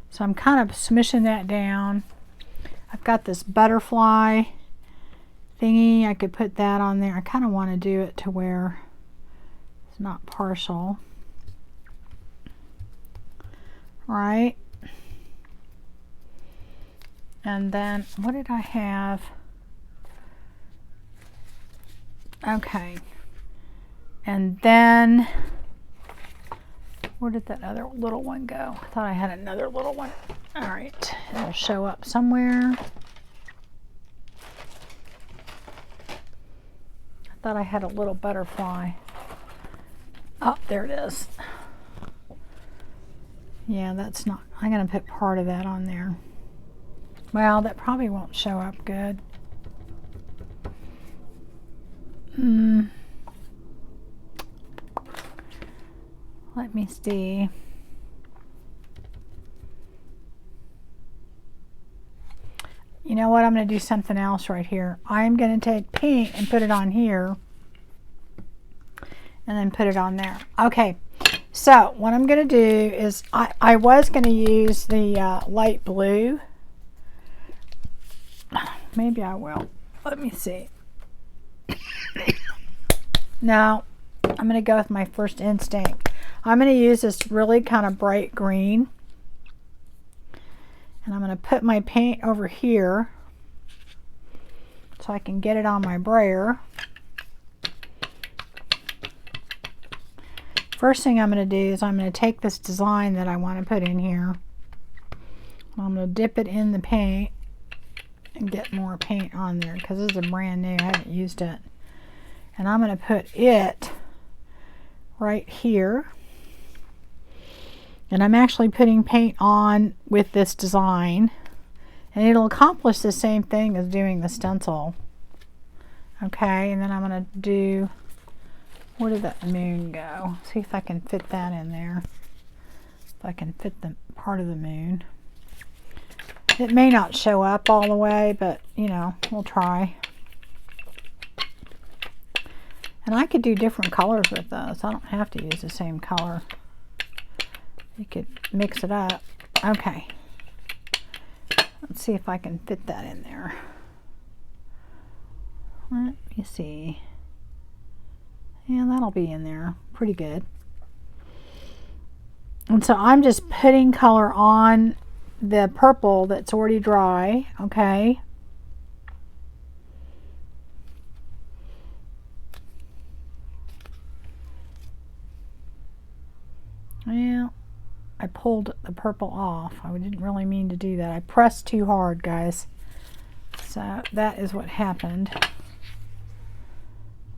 So I'm kind of smishing that down. I've got this butterfly thingy. I could put that on there. I kind of want to do it to where it's not partial. Right. And then what did I have? Okay. And then where did that other little one go? I thought I had another little one. All right, it'll show up somewhere. I thought I had a little butterfly. Oh, there it is. Yeah, that's not, I'm gonna put part of that on there. Well, that probably won't show up good. Let me see. You know what? I'm going to do something else right here. I'm going to take paint and put it on here. And then put it on there. Okay. So what I'm going to do is I was going to use the light blue. Maybe I will. Let me see. No. I'm going to go with my first instinct. I'm going to use this really kind of bright green. And I'm going to put my paint over here so I can get it on my brayer. First thing I'm going to do is I'm going to take this design that I want to put in here. I'm going to dip it in the paint and get more paint on there because this is a brand new. I haven't used it. And I'm going to put it right here. And I'm actually putting paint on with this design. And it'll accomplish the same thing as doing the stencil. Okay, and then I'm going to do, where did that moon go? See if I can fit that in there. If I can fit the part of the moon. It may not show up all the way, but you know, we'll try. And I could do different colors with those. I don't have to use the same color. You could mix it up. Okay. Let's see if I can fit that in there. Let me see. Yeah, that'll be in there. Pretty good. And so I'm just putting color on the purple that's already dry. Okay. Well, I pulled the purple off. I didn't really mean to do that. I pressed too hard, guys. So that is what happened.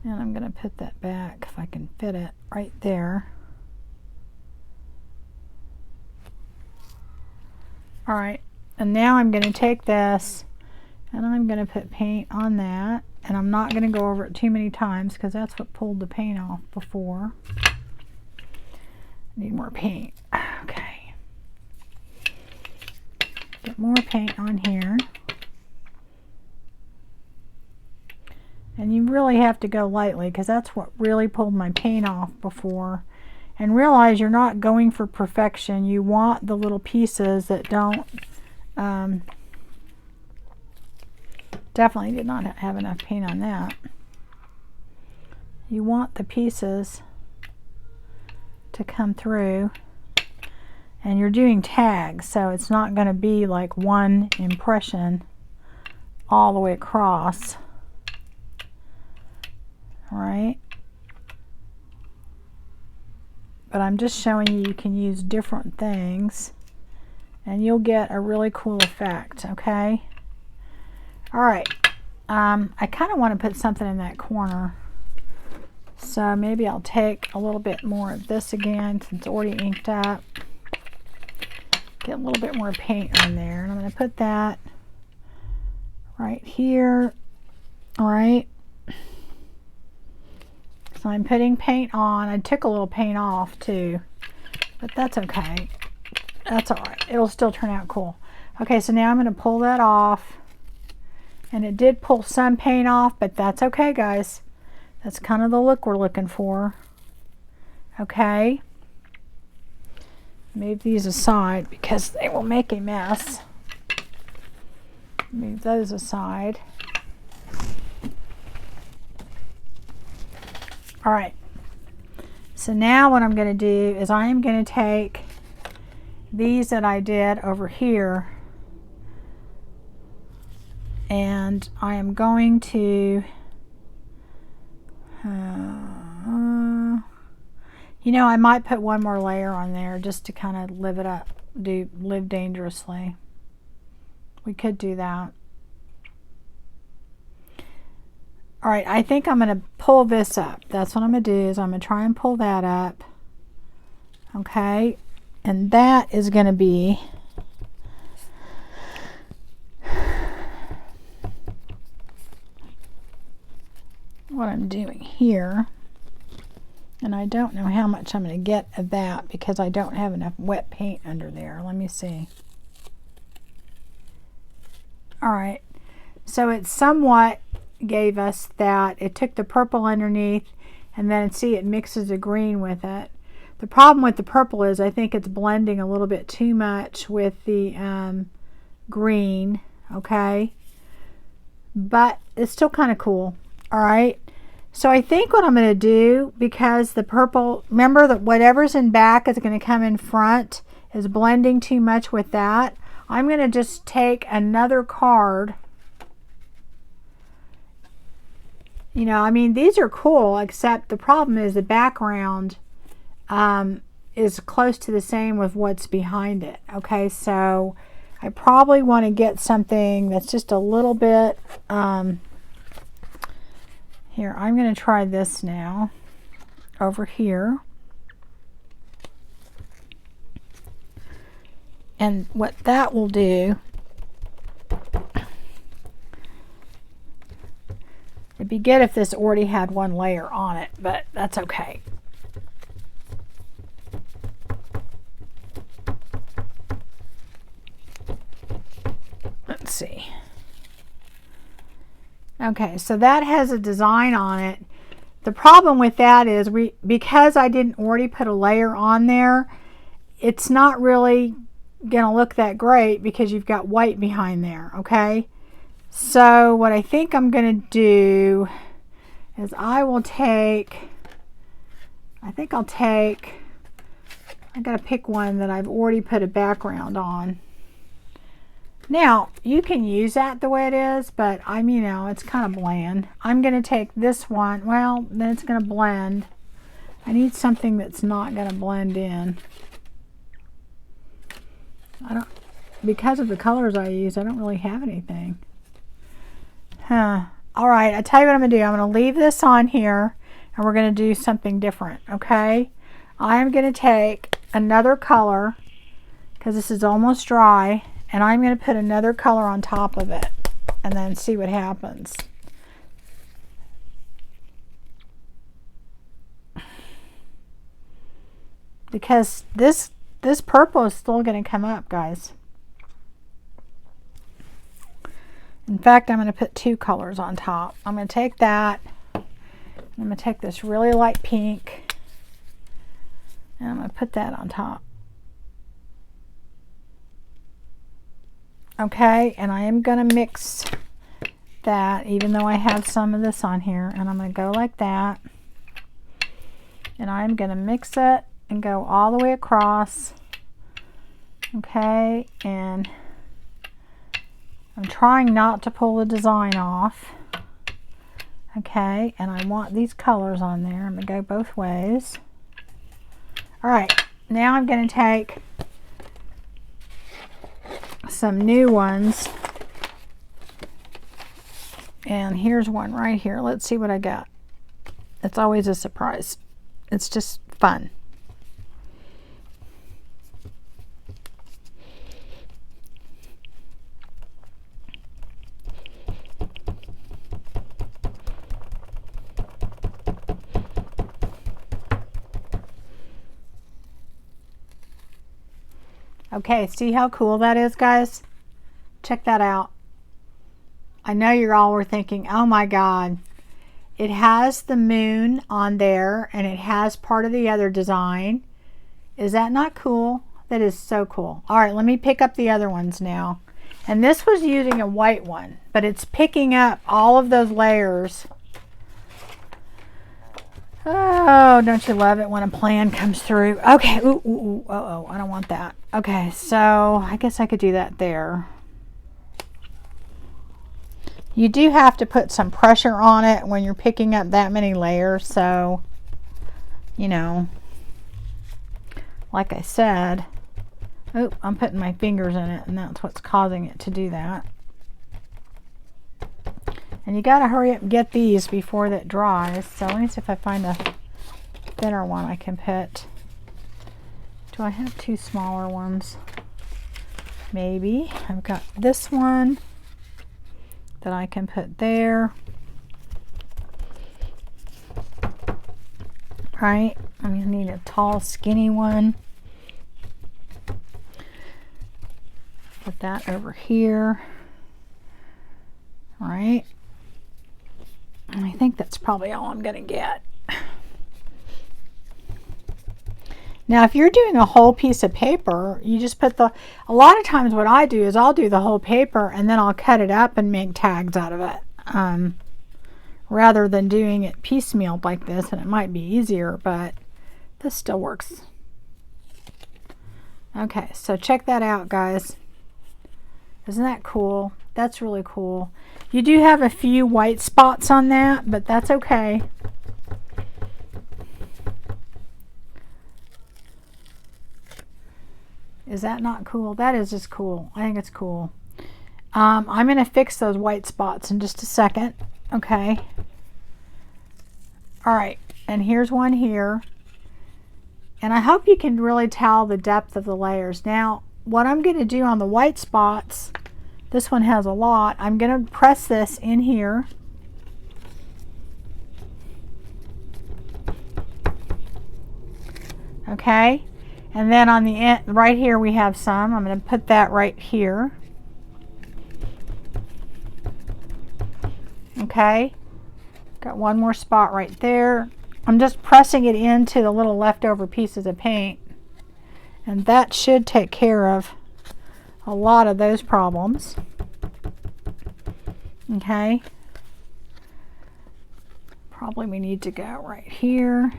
And I'm going to put that back if I can fit it right there. All right. And now I'm going to take this and I'm going to put paint on that. And I'm not going to go over it too many times because that's what pulled the paint off before. Need more paint. Okay. Get more paint on here. And you really have to go lightly because that's what really pulled my paint off before. And realize you're not going for perfection. You want the little pieces that don't, definitely did not have enough paint on that. You want the pieces to come through, and you're doing tags, so it's not going to be like one impression all the way across. All right, but I'm just showing you you can use different things and you'll get a really cool effect. Okay, all right. I kind of want to put something in that corner. So maybe I'll take a little bit more of this again since it's already inked up. Get a little bit more paint on there. And I'm going to put that right here. All right. So I'm putting paint on. I took a little paint off too, but that's okay. That's all right. It'll still turn out cool. Okay, so now I'm going to pull that off. And it did pull some paint off, but that's okay, guys. That's kind of the look we're looking for. Okay. Move these aside because they will make a mess. Move those aside. All right. So now what I'm going to do is I am going to take these that I did over here, and I am going to you know, I might put one more layer on there just to kind of live it up, live dangerously. We could do that. All right, I think I'm going to pull this up. That's what I'm going to do, is I'm going to try and pull that up. Okay, and that is going to be what I'm doing here. And I don't know how much I'm going to get of that because I don't have enough wet paint under there. Let me see. All right, so it somewhat gave us that. It took the purple underneath, and then see, it mixes the green with it. The problem with the purple is I think it's blending a little bit too much with the green, okay? But it's still kind of cool. All right. So I think what I'm going to do, because the purple, remember that whatever's in back is going to come in front, is blending too much with that. I'm going to just take another card. You know, I mean, these are cool, except the problem is the background is close to the same with what's behind it. Okay, so I probably want to get something that's just a little bit... Here, I'm going to try this now over here. And what that will do, it'd be good if this already had one layer on it, but that's okay. Let's see. Okay, so that has a design on it. The problem with that is because I didn't already put a layer on there, it's not really going to look that great because you've got white behind there, okay? So what I think I'm going to do is I got to pick one that I've already put a background on. Now, you can use that the way it is, but you know, it's kind of bland. I'm going to take this one. Well, then it's going to blend. I need something that's not going to blend in. Because of the colors I use, I don't really have anything. All right, I tell you what I'm going to do. I'm going to leave this on here, and we're going to do something different, okay? I'm going to take another color, because this is almost dry, and I'm going to put another color on top of it and then see what happens. Because this purple is still going to come up, guys. In fact, I'm going to put two colors on top. I'm going to take that. I'm going to take this really light pink, and I'm going to put that on top. Okay, and I am going to mix that, even though I have some of this on here, and I'm going to go like that, and I'm going to mix it and go all the way across. Okay, and I'm trying not to pull the design off. Okay, and I want these colors on there. I'm going to go both ways. All right, now I'm going to take some new ones, and here's one right here. Let's see what I got. It's always a surprise. It's just fun. Okay, see how cool that is, guys? Check that out. I know you're all were thinking, oh my God, it has the moon on there and it has part of the other design. Is that not cool? That is so cool. All right, let me pick up the other ones now. And this was using a white one, but it's picking up all of those layers. Oh, don't you love it when a plan comes through? Okay, ooh, ooh, ooh, uh-oh, I don't want that. Okay, so I guess I could do that there. You do have to put some pressure on it when you're picking up that many layers, so, you know, like I said, oh, I'm putting my fingers in it, and that's what's causing it to do that. And you got to hurry up and get these before that dries. So let me see if I find a thinner one I can put. Do I have two smaller ones? Maybe. I've got this one that I can put there. Right? I'm going to need a tall, skinny one. Put that over here. All right. And I think that's probably all I'm going to get. Now, if you're doing a whole piece of paper, you just put a lot of times what I do is I'll do the whole paper and then I'll cut it up and make tags out of it. Rather than doing it piecemeal like this, and it might be easier, but this still works. Okay, so check that out, guys. Isn't that cool? That's really cool. You do have a few white spots on that, but that's okay. Is that not cool? That is just cool. I think it's cool. I'm going to fix those white spots in just a second. Okay. All right. And here's one here. And I hope you can really tell the depth of the layers. Now, what I'm going to do on the white spots, this one has a lot. I'm going to press this in here. Okay. And then on the end, right here, we have some. I'm going to put that right here. Okay. Got one more spot right there. I'm just pressing it into the little leftover pieces of paint. And that should take care of a lot of those problems. Okay. Probably we need to go right here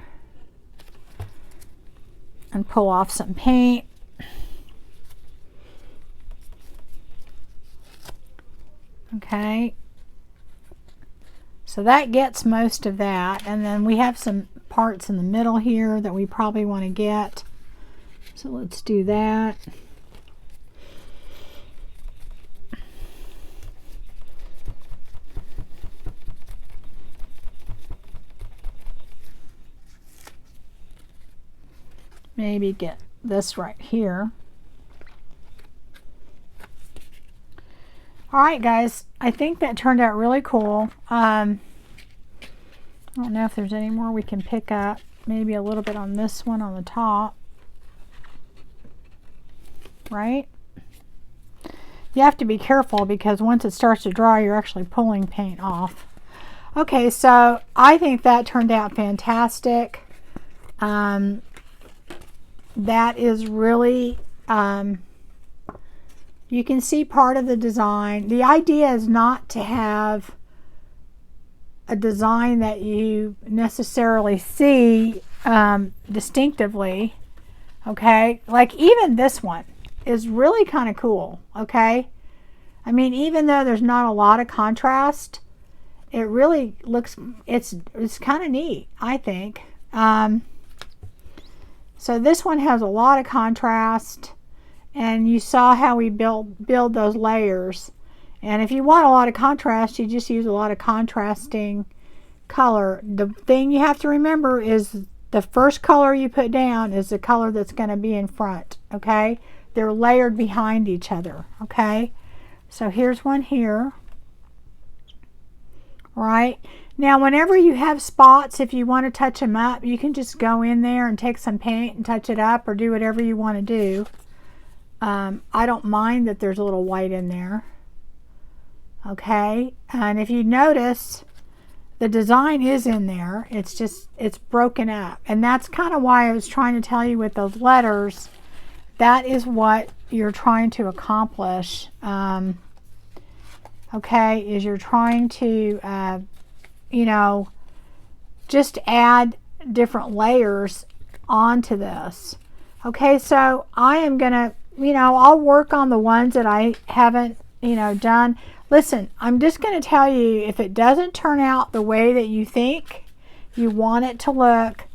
and pull off some paint. Okay. So that gets most of that. And then we have some parts in the middle here that we probably want to get. So let's do that. Maybe get this right here. All right, guys, I think that turned out really cool. I don't know if there's any more we can pick up. Maybe a little bit on this one on the top. Right? You have to be careful because once it starts to dry, you're actually pulling paint off. Okay, so I think that turned out fantastic. That is really, you can see part of the design. The idea is not to have a design that you necessarily see distinctively, okay? Like even this one is really kind of cool, okay? I mean, even though there's not a lot of contrast, it really looks, it's kind of neat, I think. So this one has a lot of contrast, and you saw how we build those layers. And if you want a lot of contrast, you just use a lot of contrasting color. The thing you have to remember is the first color you put down is the color that's going to be in front, okay? They're layered behind each other, okay? So here's one here, right? Now, whenever you have spots, if you want to touch them up, you can just go in there and take some paint and touch it up or do whatever you want to do. I don't mind that there's a little white in there. Okay, and if you notice, the design is in there. It's just, it's broken up. And that's kind of why I was trying to tell you with those letters, that is what you're trying to accomplish. Okay, is you're trying to, you know, just add different layers onto this. Okay, so I am gonna, you know, I'll work on the ones that I haven't, you know, done. Listen, I'm just going to tell you, if it doesn't turn out the way that you think you want it to look,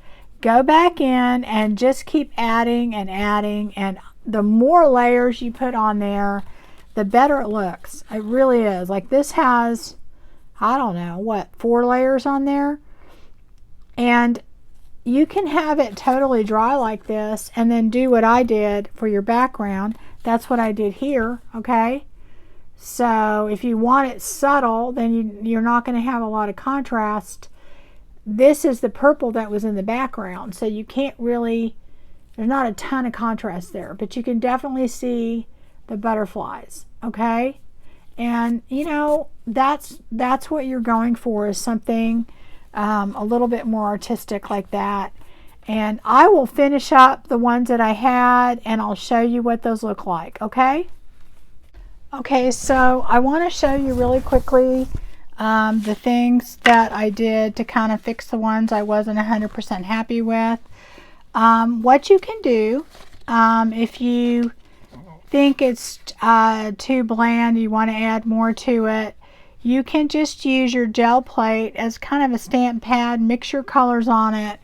go back in and just keep adding and adding, and the more layers you put on there, the better it looks. It really is. Like this has, I don't know, what, 4 layers on there? And you can have it totally dry like this and then do what I did for your background. That's what I did here, okay? So if you want it subtle, then you're not going to have a lot of contrast. This is the purple that was in the background, so you can't really, there's not a ton of contrast there, but you can definitely see the butterflies, okay? And you know, that's what you're going for, is something a little bit more artistic like that. And I will finish up the ones that I had and I'll show you what those look like, okay? Okay, so I want to show you really quickly the things that I did to kind of fix the ones I wasn't 100% happy with. What you can do, if you think it's too bland, you want to add more to it, you can just use your gel plate as kind of a stamp pad, mix your colors on it,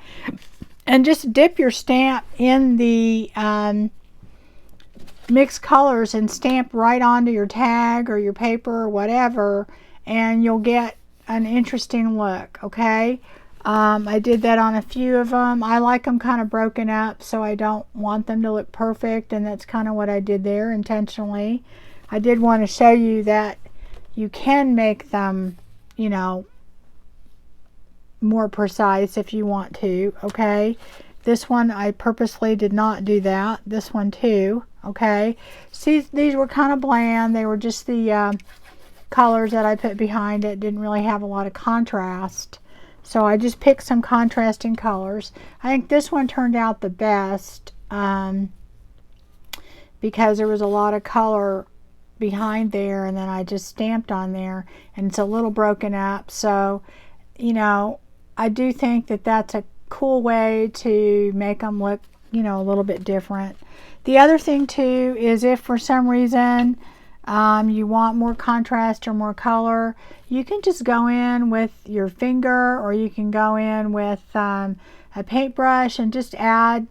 and just dip your stamp in the mix colors and stamp right onto your tag or your paper or whatever, and you'll get an interesting look, okay? I did that on a few of them. I like them kind of broken up, so I don't want them to look perfect, and that's kind of what I did there intentionally. I did want to show you that you can make them, you know, more precise if you want to, okay? This one I purposely did not do that. This one too, okay? See, these were kind of bland. They were just the colors that I put behind it. Didn't really have a lot of contrast. So I just picked some contrasting colors. I think this one turned out the best because there was a lot of color behind there, and then I just stamped on there, and it's a little broken up. So, you know, I do think that that's a cool way to make them look, you know, a little bit different. The other thing too is, if for some reason you want more contrast or more color, you can just go in with your finger, or you can go in with a paintbrush and just add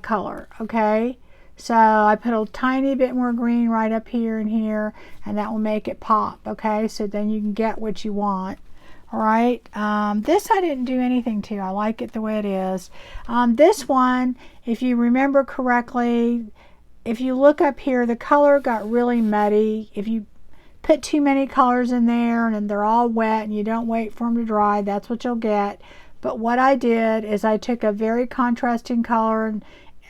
color, okay? So I put a tiny bit more green right up here and here, and that will make it pop, okay? So then you can get what you want. All right, this I didn't do anything to. I like it the way it is. This one, if you remember correctly, if you look up here, the color got really muddy. If you put too many colors in there and they're all wet and you don't wait for them to dry, that's what you'll get. But what I did is I took a very contrasting color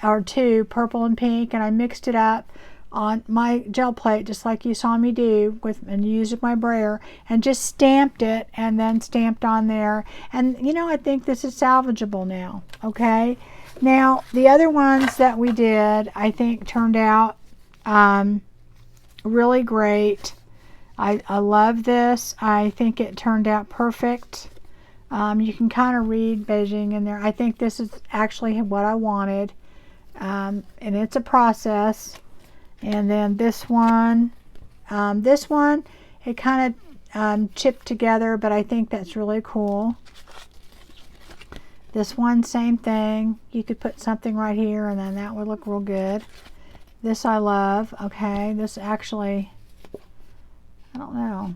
or two, purple and pink, and I mixed it up on my gel plate just like you saw me do and used my brayer, and just stamped it and then stamped on there. And you know, I think this is salvageable now, okay? Now the other ones that we did, I think turned out really great. I love this. I think it turned out perfect. You can kind of read Beijing in there. I think this is actually what I wanted, and it's a process. And then this one, it kind of chipped together, but I think that's really cool. This one, same thing. You could put something right here, and then that would look real good. This I love. Okay, this actually, I don't know,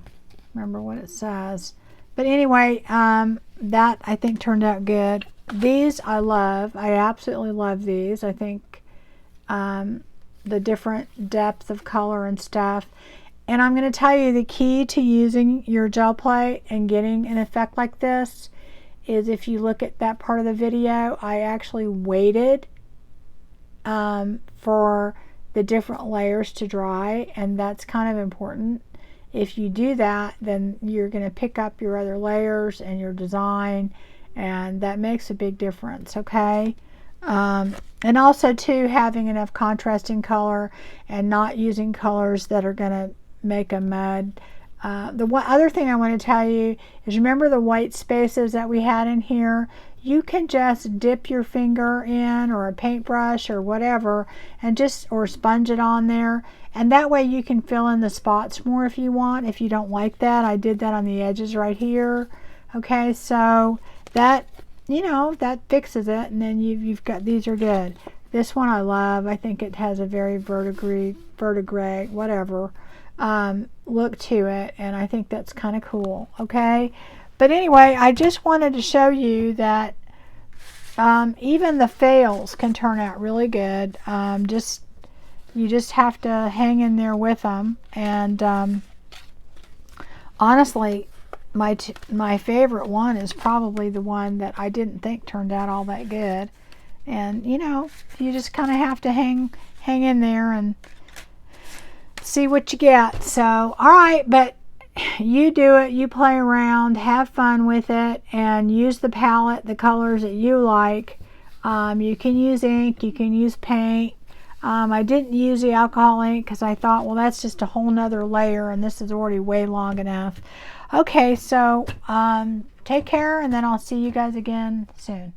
remember what it says. But anyway, that I think turned out good. These I love. I absolutely love these. I think the different depth of color and stuff. And I'm going to tell you, the key to using your gel plate and getting an effect like this is, if you look at that part of the video, I actually waited for the different layers to dry, and that's kind of important. If you do that, then you're going to pick up your other layers and your design, and that makes a big difference, okay? And also too, having enough contrasting color and not using colors that are going to make a mud. The one other thing I want to tell you is, remember the white spaces that we had in here? You can just dip your finger in, or a paintbrush or whatever, and or sponge it on there, and that way you can fill in the spots more if you want. If you don't like that, I did that on the edges right here. Okay, so that, you know, that fixes it, and then you've got, these are good. This one I love. I think it has a very verdigris, whatever, look to it, and I think that's kind of cool. Okay, but anyway, I just wanted to show you that even the fails can turn out really good. You just have to hang in there with them. And honestly, my favorite one is probably the one that I didn't think turned out all that good. And you know, you just kind of have to hang in there and see what you get. So all right, but you do it, you play around, have fun with it, and use the palette, the colors that you like. You can use ink, you can use paint. I didn't use the alcohol ink because I thought, well, that's just a whole nother layer, and this is already way long enough. Okay, so take care, and then I'll see you guys again soon.